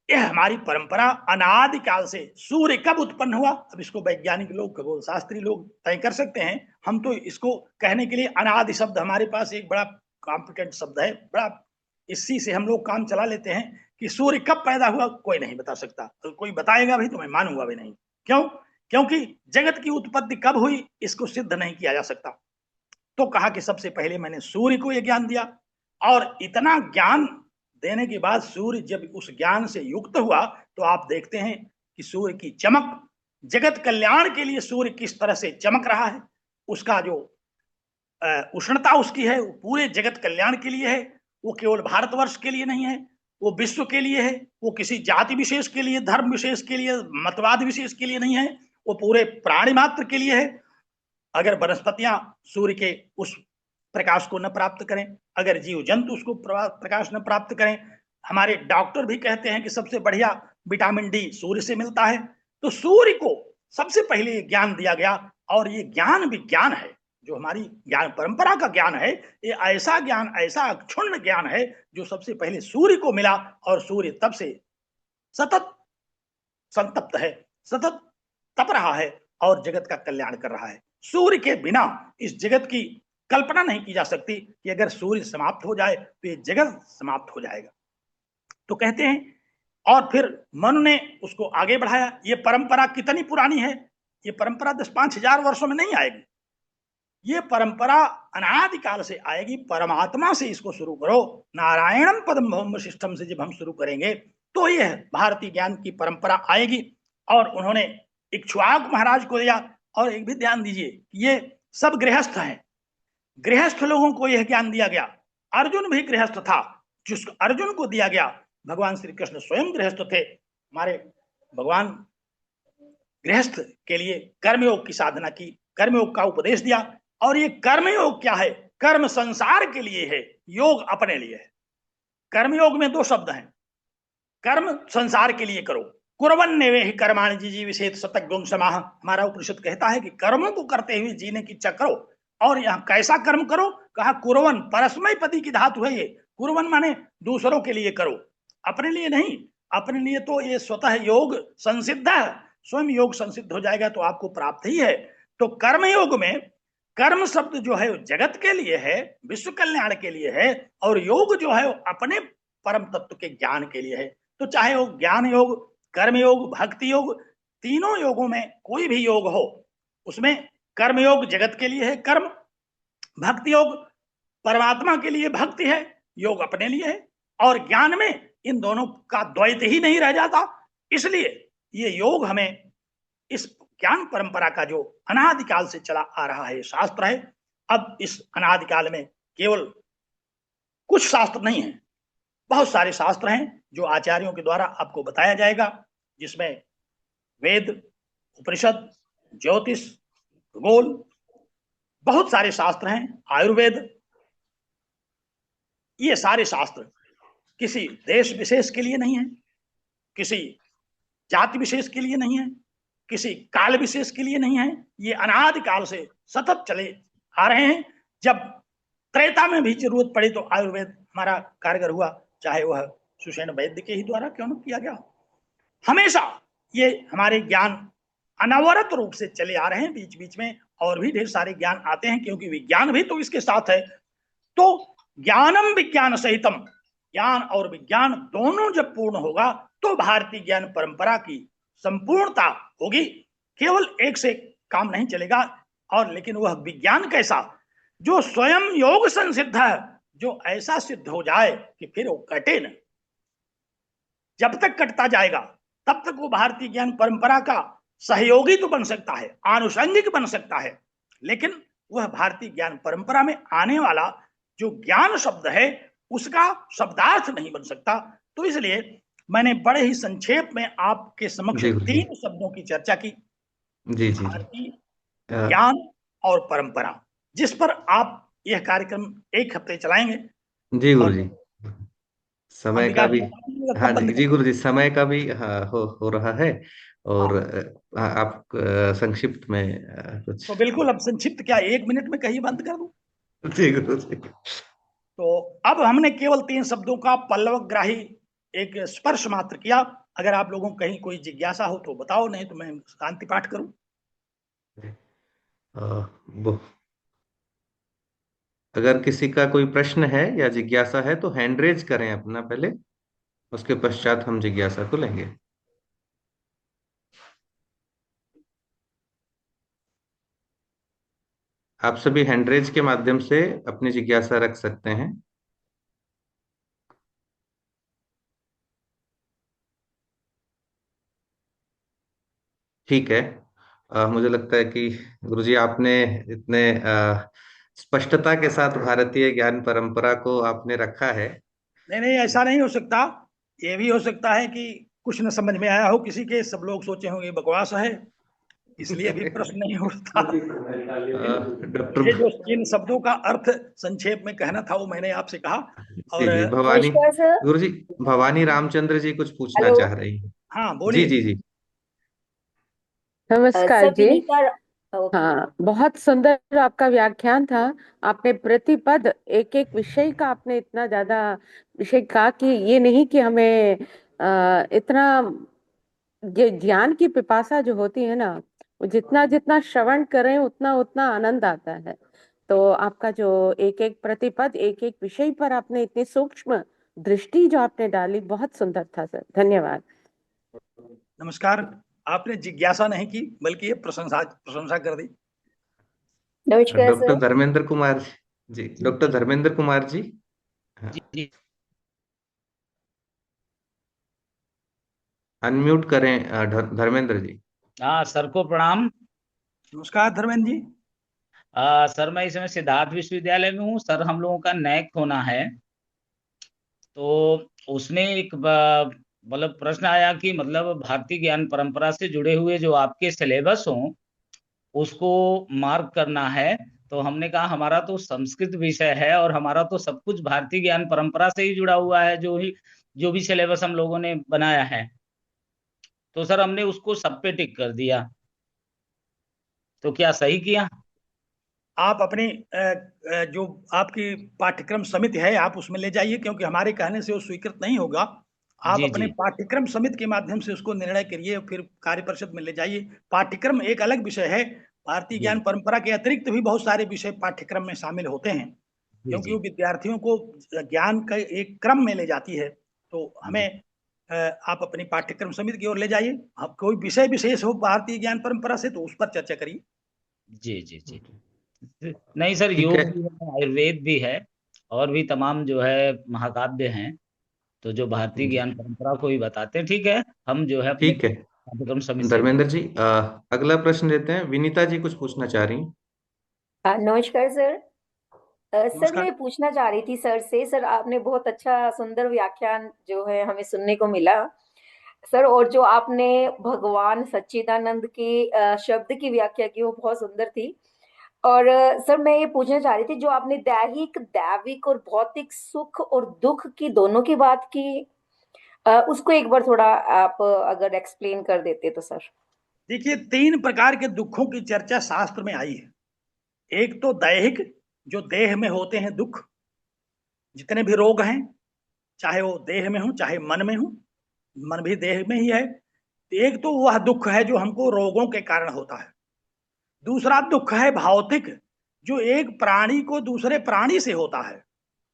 यह हमारी परंपरा अनादि काल से, सूर्य कब उत्पन्न हुआ, अब इसको वैज्ञानिक लोग, खगोल शास्त्री लोग तय कर सकते हैं। हम तो इसको कहने के लिए अनादि शब्द हमारे पास एक बड़ा कॉम्पिटेंट शब्द है, बड़ा इसी से हम लोग काम चला लेते हैं कि सूर्य कब पैदा हुआ कोई नहीं बता सकता, तो कोई बताएगा भी तो मैं मानूंगा भी नहीं। क्यों? क्योंकि जगत की उत्पत्ति कब हुई इसको सिद्ध नहीं किया जा सकता। तो कहा कि सबसे पहले मैंने सूर्य को यह ज्ञान दिया, और इतना ज्ञान देने के बाद सूर्य जब उस ज्ञान से युक्त हुआ तो आप देखते हैं कि सूर्य की चमक, जगत कल्याण के लिए सूर्य किस तरह से चमक रहा है, उसका जो उष्णता उसकी है वो पूरे जगत कल्याण के लिए है। वो केवल भारतवर्ष के लिए नहीं है, वो विश्व के लिए है, वो किसी जाति विशेष के लिए, धर्म विशेष के लिए, मतवाद विशेष के लिए नहीं है, वो पूरे प्राणी मात्र के लिए है। अगर वनस्पतियां सूर्य के उस प्रकाश को न प्राप्त करें, अगर जीव जंतु उसको प्रकाश न प्राप्त करें, हमारे डॉक्टर भी कहते हैं कि सबसे बढ़िया विटामिन डी सूर्य से मिलता है। तो सूर्य को सबसे पहले ज्ञान दिया गया, और ये ज्ञान विज्ञान है, जो हमारी ज्ञान परंपरा का ज्ञान है, ये ऐसा ज्ञान, ऐसा अक्षुण्ण ज्ञान है जो सबसे पहले सूर्य को मिला, और सूर्य तब से सतत संतप्त है, सतत तप रहा है और जगत का कल्याण कर रहा है। सूर्य के बिना इस जगत की कल्पना नहीं की जा सकती कि अगर सूर्य समाप्त हो जाए तो ये जगत समाप्त हो जाएगा। तो कहते हैं, और फिर मनु ने उसको आगे बढ़ाया। ये परंपरा कितनी पुरानी है, ये परंपरा 10-5 हजार वर्षों में नहीं आएगी, ये परंपरा अनादिकाल से आएगी। परमात्मा से इसको शुरू करो, नारायणम पदम भवम वशिष्ठम से जब हम शुरू करेंगे तो यह भारतीय ज्ञान की परंपरा आएगी। और उन्होंने इक्ष्वाकु महाराज को दिया। और एक भी ध्यान दीजिए, ये सब गृहस्थ हैं, गृहस्थ लोगों को यह ज्ञान दिया गया। अर्जुन भी गृहस्थ था, जिस अर्जुन को दिया गया, भगवान श्री कृष्ण स्वयं गृहस्थ थे। हमारे भगवान गृहस्थ के लिए कर्मयोग की साधना की, कर्मयोग का उपदेश दिया। और ये कर्मयोग क्या है? कर्म संसार के लिए है, योग अपने लिए है। कर्मयोग में दो शब्द हैं, कर्म संसार के लिए करो, कुर्वन्नेवे ही कर्माणि जिजीविषेत शतज्ञं समाः। हमारा उपनिषद कहता है कि कर्मों को करते हुए जीने की इच्छा करो। और यहाँ कैसा कर्म करो? कहा कुर्वन, परस्मै पदी की धातु है ये। कुर्वन माने दूसरों के लिए करो, अपने लिए नहीं। अपने लिए तो ये स्वतः योग संसिद्ध है, स्वयं योग संसिद्ध हो जाएगा तो आपको प्राप्त ही है। तो कर्म योग में कर्म शब्द जो है जगत के लिए है, विश्व कल्याण के लिए है, और योग जो है अपने परम तत्व के ज्ञान के लिए है। तो चाहे वो ज्ञान योग, कर्म योग, भक्ति योग, तीनों योगों में कोई भी योग हो, उसमें कर्म योग जगत के लिए है कर्म, भक्ति योग परमात्मा के लिए भक्ति है, योग अपने लिए है। और ज्ञान में इन दोनों का द्वैत ही नहीं रह जाता। इसलिए ये योग हमें इस ज्ञान परंपरा का जो अनादिकाल से चला आ रहा है शास्त्र है। अब इस अनादिकाल में केवल कुछ शास्त्र नहीं है, बहुत सारे शास्त्र हैं जो आचार्यों के द्वारा आपको बताया जाएगा, जिसमें वेद, उपनिषद, ज्योतिष, खगोल, बहुत सारे शास्त्र हैं, आयुर्वेद। ये सारे शास्त्र किसी देश विशेष के लिए नहीं है, किसी जाति विशेष के लिए नहीं है, किसी काल विशेष के लिए नहीं है। ये अनादिकाल से सतत चले आ रहे हैं। जब त्रेता में भी जरूरत पड़ी तो आयुर्वेद हमारा कारगर हुआ, चाहे वह सुषेण वैद्य के ही द्वारा क्यों न किया गया। हमेशा ये हमारे ज्ञान अनवरत रूप से चले आ रहे हैं, बीच बीच में और भी ढेर सारे ज्ञान आते हैं, क्योंकि विज्ञान भी तो इसके साथ है। तो ज्ञानम विज्ञान सहितम, ज्ञान और विज्ञान दोनों जब पूर्ण होगा तो भारतीय ज्ञान परंपरा की संपूर्णता होगी। केवल एक से काम नहीं चलेगा। और लेकिन वह विज्ञान कैसा? जो स्वयं योग संसिद्ध है, जो ऐसा सिद्ध हो जाए कि फिर वो कटे न। जब तक कटता जाएगा तब तक वो भारतीय ज्ञान परंपरा का सहयोगी तो बन सकता है, आनुषंगिक बन सकता है, लेकिन वह भारतीय ज्ञान परंपरा में आने वाला जो ज्ञान शब्द है उसका शब्दार्थ नहीं बन सकता। तो इसलिए मैंने बड़े ही संक्षेप में आपके समक्ष जी गुरुजी। 3 शब्दों की चर्चा की, जी जी जी। भारतीय अ, ज्ञान और परंपरा, जिस पर आप यह कार्यक्रम 1 हफ्ते चलाएंगे। जी और गुरुजी, समय का विकास भी। हाँ कब जी बंद जी करें? गुरुजी, समय का भी हाँ हो रहा है। और हाँ, आप संक्षिप्त में कुछ। तो बिल्कुल अब संक्षिप्त क्या 1 मिनट में कहीं बंद कर दूं? जी गुरुजी। तो अब हमने केवल 3 शब्दों का पल्लवग्राही एक स्पर्श मात्र किया। अगर आप लोगों को कहीं कोई जिज्ञासा हो तो बताओ, नहीं तो मैं शांति पाठ करूं। अ, वो अगर किसी का कोई प्रश्न है या जिज्ञासा है तो हैंड रेज करें अपना पहले, उसके पश्चात हम जिज्ञासा को लेंगे। आप सभी हैंड रेज के माध्यम से अपनी जिज्ञासा रख सकते हैं। ठीक है। मुझे लगता है कि गुरुजी आपने इतने स्पष्टता के साथ भारतीय ज्ञान परंपरा को आपने रखा है। नहीं नहीं, ऐसा नहीं हो सकता। ये भी हो सकता है कि कुछ न समझ में आया हो किसी के, सब लोग सोचे होंगे बकवास है, इसलिए भी प्रश्न नहीं उठता। डॉक्टर। ये जो जिन शब्दों का अर्थ संक्षेप में कहना था वो मैंने आपसे कहा। जी और जी, भवानी नमस्कार सर। गुरुजी, भवानी रामचंद्र जी कुछ पूछना हेलो। चाह रही हैं। हाँ जी बोलिए। जी जी। नमस्कार सर जी। विनीता। ओके। हाँ, बहुत सुंदर आपका व्याख्यान था। आपने प्रतिपद एक एक विषय का आपने इतना ज्यादा विषय कहा कि ये नहीं कि हमें इतना ये ज्ञान की पिपासा जो होती है ना, वो जितना जितना श्रवण करें उतना उतना आनंद आता है। तो आपका जो एक एक प्रतिपद एक एक विषय पर आपने इतनी सूक्ष्म दृष्टि जो आपने डाली, बहुत सुंदर था सर, धन्यवाद। नमस्कार। आपने जिज्ञासा नहीं की बल्कि ये प्रशंसा प्रशंसा कर दी। नमस्कार doctor sir. Dharmendra Kumar ji, doctor Dharmendra Kumar ji. हाँ, जी जी। अनम्यूट करें धर्मेंद्र जी। हाँ सर को प्रणाम। नमस्कार धर्मेंद्र जी। सर मैं इस समय सिद्धार्थ विश्वविद्यालय में हूँ सर। हम लोगों का नैक होना है, तो उसमें एक मतलब प्रश्न आया कि मतलब भारतीय ज्ञान परंपरा से जुड़े हुए जो आपके सिलेबस हों उसको मार्क करना है। तो हमने कहा हमारा तो संस्कृत विषय है और हमारा तो सब कुछ भारतीय ज्ञान परंपरा से ही जुड़ा हुआ है, जो भी सिलेबस हम लोगों ने बनाया है। तो सर हमने उसको सब पे टिक कर दिया, तो क्या सही किया? आप अपनी जो आपकी पाठ्यक्रम समिति है आप उसमें ले जाइए, क्योंकि हमारे कहने से वो स्वीकृत नहीं होगा। आप जी अपने जी पाठ्यक्रम समिति के माध्यम से उसको निर्णय करिए, फिर कार्य परिषद में ले जाइए। पाठ्यक्रम एक अलग विषय है। भारतीय जी ज्ञान परंपरा के अतिरिक्त भी बहुत सारे विषय पाठ्यक्रम में शामिल होते हैं, जी क्योंकि जी वो विद्यार्थियों को ज्ञान का एक क्रम में ले जाती है। तो जी हमें आप अपनी पाठ्यक्रम समिति की ओर ले जाइए। आप कोई विषय विशेष हो भारतीय ज्ञान परंपरा से तो उस पर चर्चा करिए। जी जी जी। नहीं सर, ठीक है। योग भी है, आयुर्वेद भी है, और भी तमाम जो है महाकाव्य हैं, तो जो भारतीय जी ज्ञान परंपरा को ही बताते हैं। ठीक है, हम जो है अपने ठीक है पाठ्यक्रम समिति से धर्मेंद्र जी, अगला प्रश्न देते हैं। विनीता जी कुछ पूछना चाह रही हैं। नमस्कार सर। सर नमस्कार। मैं पूछना चाह रही थी सर से। सर आपने बहुत अच्छा सुंदर व्याख्यान जो है हमें सुनने को मिला सर। और जो आपने भगवान सच्चिदानंद के शब्द की व्याख्या की वो बहुत सुंदर थी। और सर मैं ये पूछना चाह रही थी, जो आपने दैहिक दैविक और भौतिक सुख और दुख की दोनों की बात की, उसको एक बार थोड़ा आप अगर एक्सप्लेन कर देते तो सर। देखिए, 3 प्रकार के दुखों की चर्चा शास्त्र में आई है। एक तो दैहिक, जो देह में होते हैं दुख, जितने भी रोग हैं, चाहे वो देह में हो चाहे मन में हो, मन भी देह में ही है। तो एक तो वह दुख है जो हमको रोगों के कारण होता है। दूसरा दुख है भौतिक, जो एक प्राणी को दूसरे प्राणी से होता है।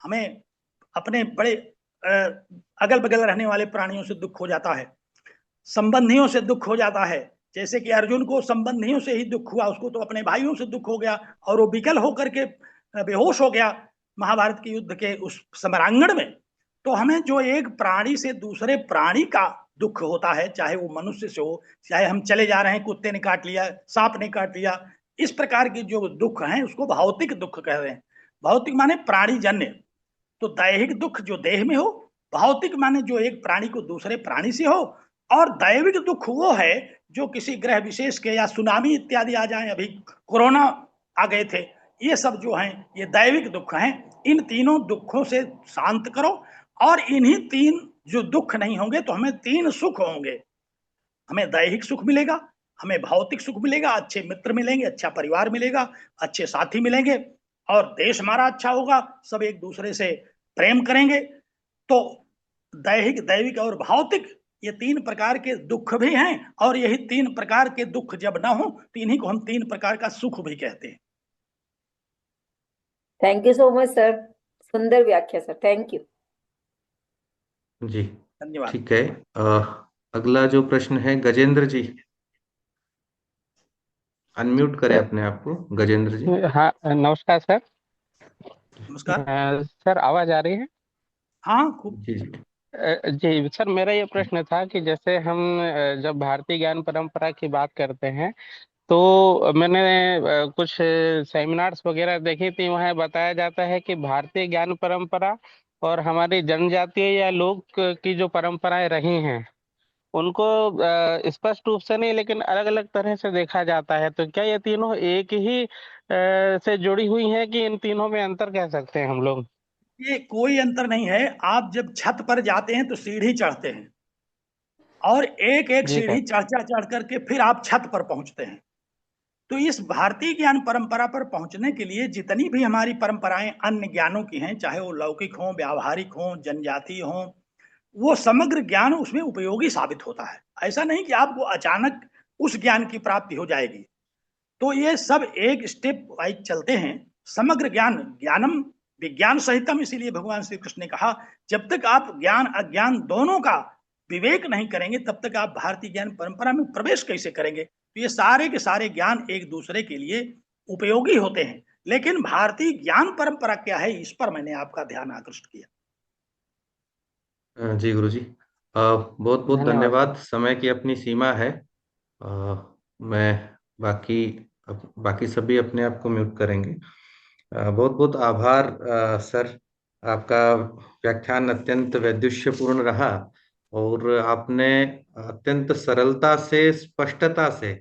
हमें अपने बड़े अगल बगल रहने वाले प्राणियों से दुख हो जाता है, संबंधियों से दुख हो जाता है। जैसे कि अर्जुन को संबंधियों से ही दुख हुआ, उसको तो अपने भाइयों से दुख हो गया और वो विकल होकर के बेहोश हो गया महाभारत के युद्ध के उस समरांगण में। तो हमें जो एक प्राणी से दूसरे प्राणी का दुख होता है, चाहे वो मनुष्य से हो, चाहे हम चले जा रहे हैं कुत्ते ने काट लिया, सांप ने काट लिया, इस प्रकार के जो दुख हैं उसको भौतिक दुख कह रहे हैं। भौतिक माने प्राणी जन्य। तो दैहिक दुख जो देह में हो, भौतिक माने जो एक प्राणी को दूसरे प्राणी से हो, और दैविक दुख वो है जो किसी ग्रह विशेष के या सुनामी इत्यादि आ जाए, अभी कोरोना आ गए थे, ये सब जो हैं ये दैविक दुख हैं। इन तीनों दुखों से शांत करो, और इन्हीं 3 जो दुख नहीं होंगे तो हमें 3 सुख होंगे। हमें दैहिक सुख मिलेगा, हमें भौतिक सुख मिलेगा, अच्छे मित्र मिलेंगे, अच्छा परिवार मिलेगा, अच्छे साथी मिलेंगे, और देश हमारा अच्छा होगा, सब एक दूसरे से प्रेम करेंगे, तो दैहिक, दैविक और भौतिक ये 3 प्रकार के दुख भी हैं, और यही 3 प्रकार के दुख जब ना हो तो इन्हीं को हम 3 प्रकार का सुख भी कहते हैं। Thank you so much sir, सुंदर व्याख्या सर, थैंक यू। जी धन्यवाद। ठीक है। अगला जो प्रश्न है गजेंद्र जी, अनम्यूट करें अपने आप को गजेंद्र जी। हाँ, नमस्कार सर। नमस्कार। सर आवाज आ रही है? हाँ, खूब। जी जी जी सर, मेरा ये प्रश्न था कि जैसे हम जब भारतीय ज्ञान परंपरा की बात करते हैं तो मैंने कुछ सेमिनार्स वगैरह देखी थी, वहाँ बताया जाता है कि भारतीय ज्ञान परंपरा और हमारी जनजातीय या लोक की जो परंपराएं रही हैं उनको स्पष्ट रूप से नहीं लेकिन अलग अलग तरह से देखा जाता है। तो क्या ये तीनों एक ही से जुड़ी हुई हैं कि इन तीनों में अंतर कह सकते हैं हम लोग? ये कोई अंतर नहीं है। आप जब छत पर जाते हैं तो सीढ़ी चढ़ते हैं, और एक एक जी सर। सीढ़ी चढ़ करके फिर आप छत पर पहुंचते हैं। तो इस भारतीय ज्ञान परंपरा पर पहुंचने के लिए जितनी भी हमारी परंपराएं अन्य ज्ञानों की हैं, चाहे वो लौकिक हों, व्यावहारिक हों, जनजातीय हों, वो समग्र ज्ञान उसमें उपयोगी साबित होता है। ऐसा नहीं कि आपको अचानक उस ज्ञान की प्राप्ति हो जाएगी। तो ये सब एक स्टेप वाइज चलते हैं। समग्र ज्ञान, ज्ञानम विज्ञान सहितम, इसीलिए भगवान श्री कृष्ण ने कहा जब तक आप ज्ञान अज्ञान दोनों का विवेक नहीं करेंगे तब तक आप भारतीय ज्ञान परंपरा में प्रवेश कैसे करेंगे। तो ये सारे के सारे ज्ञान एक दूसरे के लिए उपयोगी होते हैं, लेकिन भारतीय ज्ञान परंपरा क्या है इस पर मैंने आपका ध्यान आकृष्ट किया। जी गुरु जी, बहुत बहुत धन्यवाद सर। धन्यवाद। समय की अपनी सीमा है। अ, मैं बाकी बाकी सभी अपने आप को म्यूट करेंगे। बहुत बहुत आभार सर, आपका व्याख्यान अत्यंत वैदुष्यपूर्ण रहा और आपने अत्यंत सरलता से, स्पष्टता से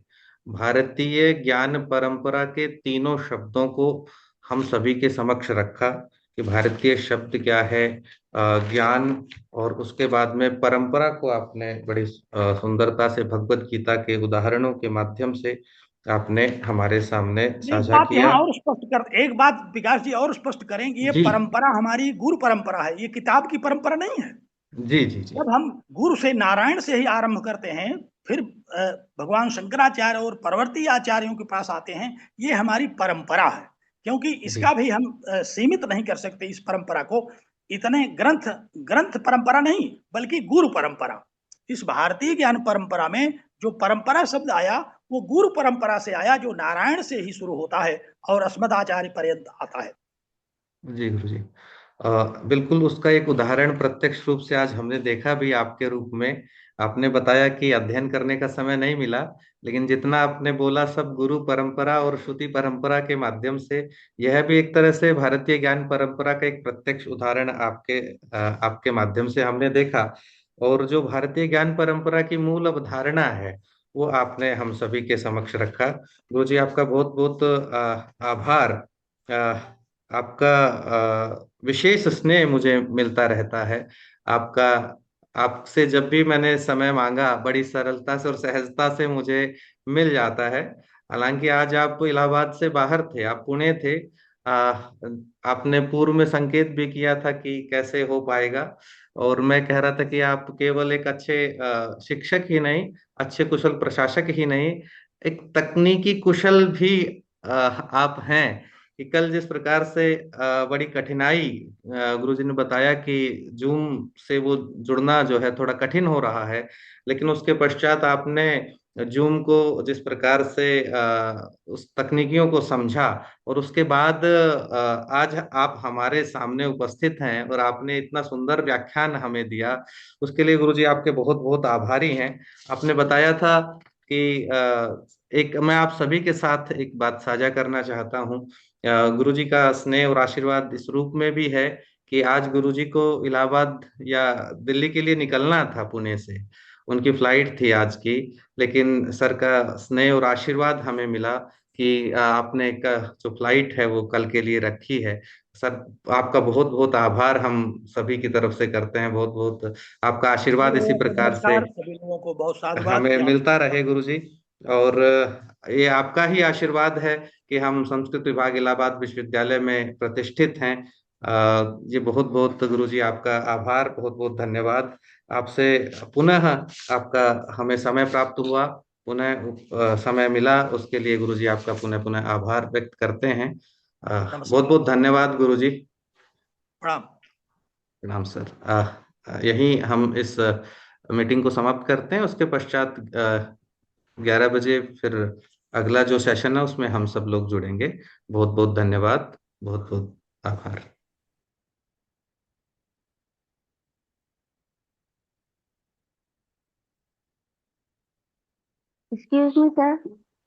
भारतीय ज्ञान परंपरा के तीनों शब्दों को हम सभी के समक्ष रखा कि भारतीय शब्द क्या है, ज्ञान, और उसके बाद में परंपरा को आपने बड़ी सुंदरता से भगवत गीता के उदाहरणों के माध्यम से आपने हमारे सामने एक साझा बात यहाँ किया। और स्पष्ट कर, एक बात विकास जी और स्पष्ट करें कि ये जी परंपरा हमारी गुरु परंपरा है, ये किताब की परंपरा नहीं है। जी जी जी जब हम गुरु से, नारायण से ही आरंभ करते हैं, फिर भगवान शंकराचार्य और परवर्ती आचार्यों के पास आते हैं, ये हमारी परंपरा है। क्योंकि जी इसका भी हम सीमित नहीं कर सकते इस परंपरा को, इतने ग्रंथ, ग्रंथ परंपरा नहीं बल्कि गुरु परंपरा। इस भारतीय ज्ञान परंपरा में जो परंपरा शब्द आया वो गुरु परंपरा से आया, जो नारायण से ही शुरू होता है और अस्मदाचार्य पर्यंत आता है। जी गुरु जी, बिल्कुल उसका एक उदाहरण प्रत्यक्ष रूप से आज हमने देखा भी आपके रूप में। आपने बताया कि अध्ययन करने का समय नहीं मिला, लेकिन जितना आपने बोला सब गुरु परंपरा और श्रुति परंपरा के माध्यम से। यह भी एक तरह से भारतीय ज्ञान परंपरा का एक प्रत्यक्ष उदाहरण आपके माध्यम से हमने देखा। और जो भारतीय ज्ञान परंपरा की मूल अवधारणा है वो आपने हम सभी के समक्ष रखा। गुरु जी आपका बहुत बहुत आभार। आपका विशेष स्नेह मुझे मिलता रहता है। आपका, आपसे जब भी मैंने समय मांगा बड़ी सरलता से और सहजता से मुझे मिल जाता है। हालांकि आज आप इलाहाबाद से बाहर थे, आप पुणे थे। आपने पूर्व में संकेत भी किया था कि कैसे हो पाएगा, और मैं कह रहा था कि आप केवल एक अच्छे शिक्षक ही नहीं, अच्छे कुशल प्रशासक ही नहीं, एक तकनीकी कुशल भी आप हैं। कि कल जिस प्रकार से बड़ी कठिनाई गुरुजी ने बताया कि जूम से वो जुड़ना जो है थोड़ा कठिन हो रहा है, लेकिन उसके पश्चात आपने जूम को जिस प्रकार से उस तकनीकियों को समझा, और उसके बाद आज आप हमारे सामने उपस्थित हैं और आपने इतना सुंदर व्याख्यान हमें दिया, उसके लिए गुरुजी आपके बहुत बहुत आभारी हैं। आपने बताया था कि एक मैं आप सभी के साथ एक बात साझा करना चाहता हूँ। गुरुजी का स्नेह और आशीर्वाद इस रूप में भी है कि आज गुरुजी को इलाहाबाद या दिल्ली के लिए निकलना था पुणे से, उनकी फ्लाइट थी आज की, लेकिन सर का स्नेह और आशीर्वाद हमें मिला कि आपने जो फ्लाइट है वो कल के लिए रखी है। सर आपका बहुत बहुत आभार हम सभी की तरफ से करते हैं। बहुत बहुत आपका सभी आशीर्वाद इसी लोगों को प्रकार से नमस्कार, सभी लोगों को बहुत साधुवाद हमें कि आप। मिलता रहे गुरु जी। और ये आपका ही आशीर्वाद है कि हम संस्कृत विभाग इलाहाबाद विश्वविद्यालय में प्रतिष्ठित हैं। ये बहुत बहुत गुरुजी आपका आभार, बहुत बहुत धन्यवाद। आपसे पुनः आपका हमें समय प्राप्त हुआ, पुनः समय मिला, उसके लिए गुरुजी आपका पुनः पुनः आभार व्यक्त करते हैं। बहुत बहुत धन्यवाद गुरुजी। प्रणाम। प्रणाम सर। यही हम इस मीटिंग को समाप्त करते हैं। उसके पश्चात 11 बजे फिर अगला जो सेशन है उसमें हम सब लोग जुड़ेंगे। बहुत बहुत धन्यवाद, बहुत बहुत आभार। Excuse me, sir.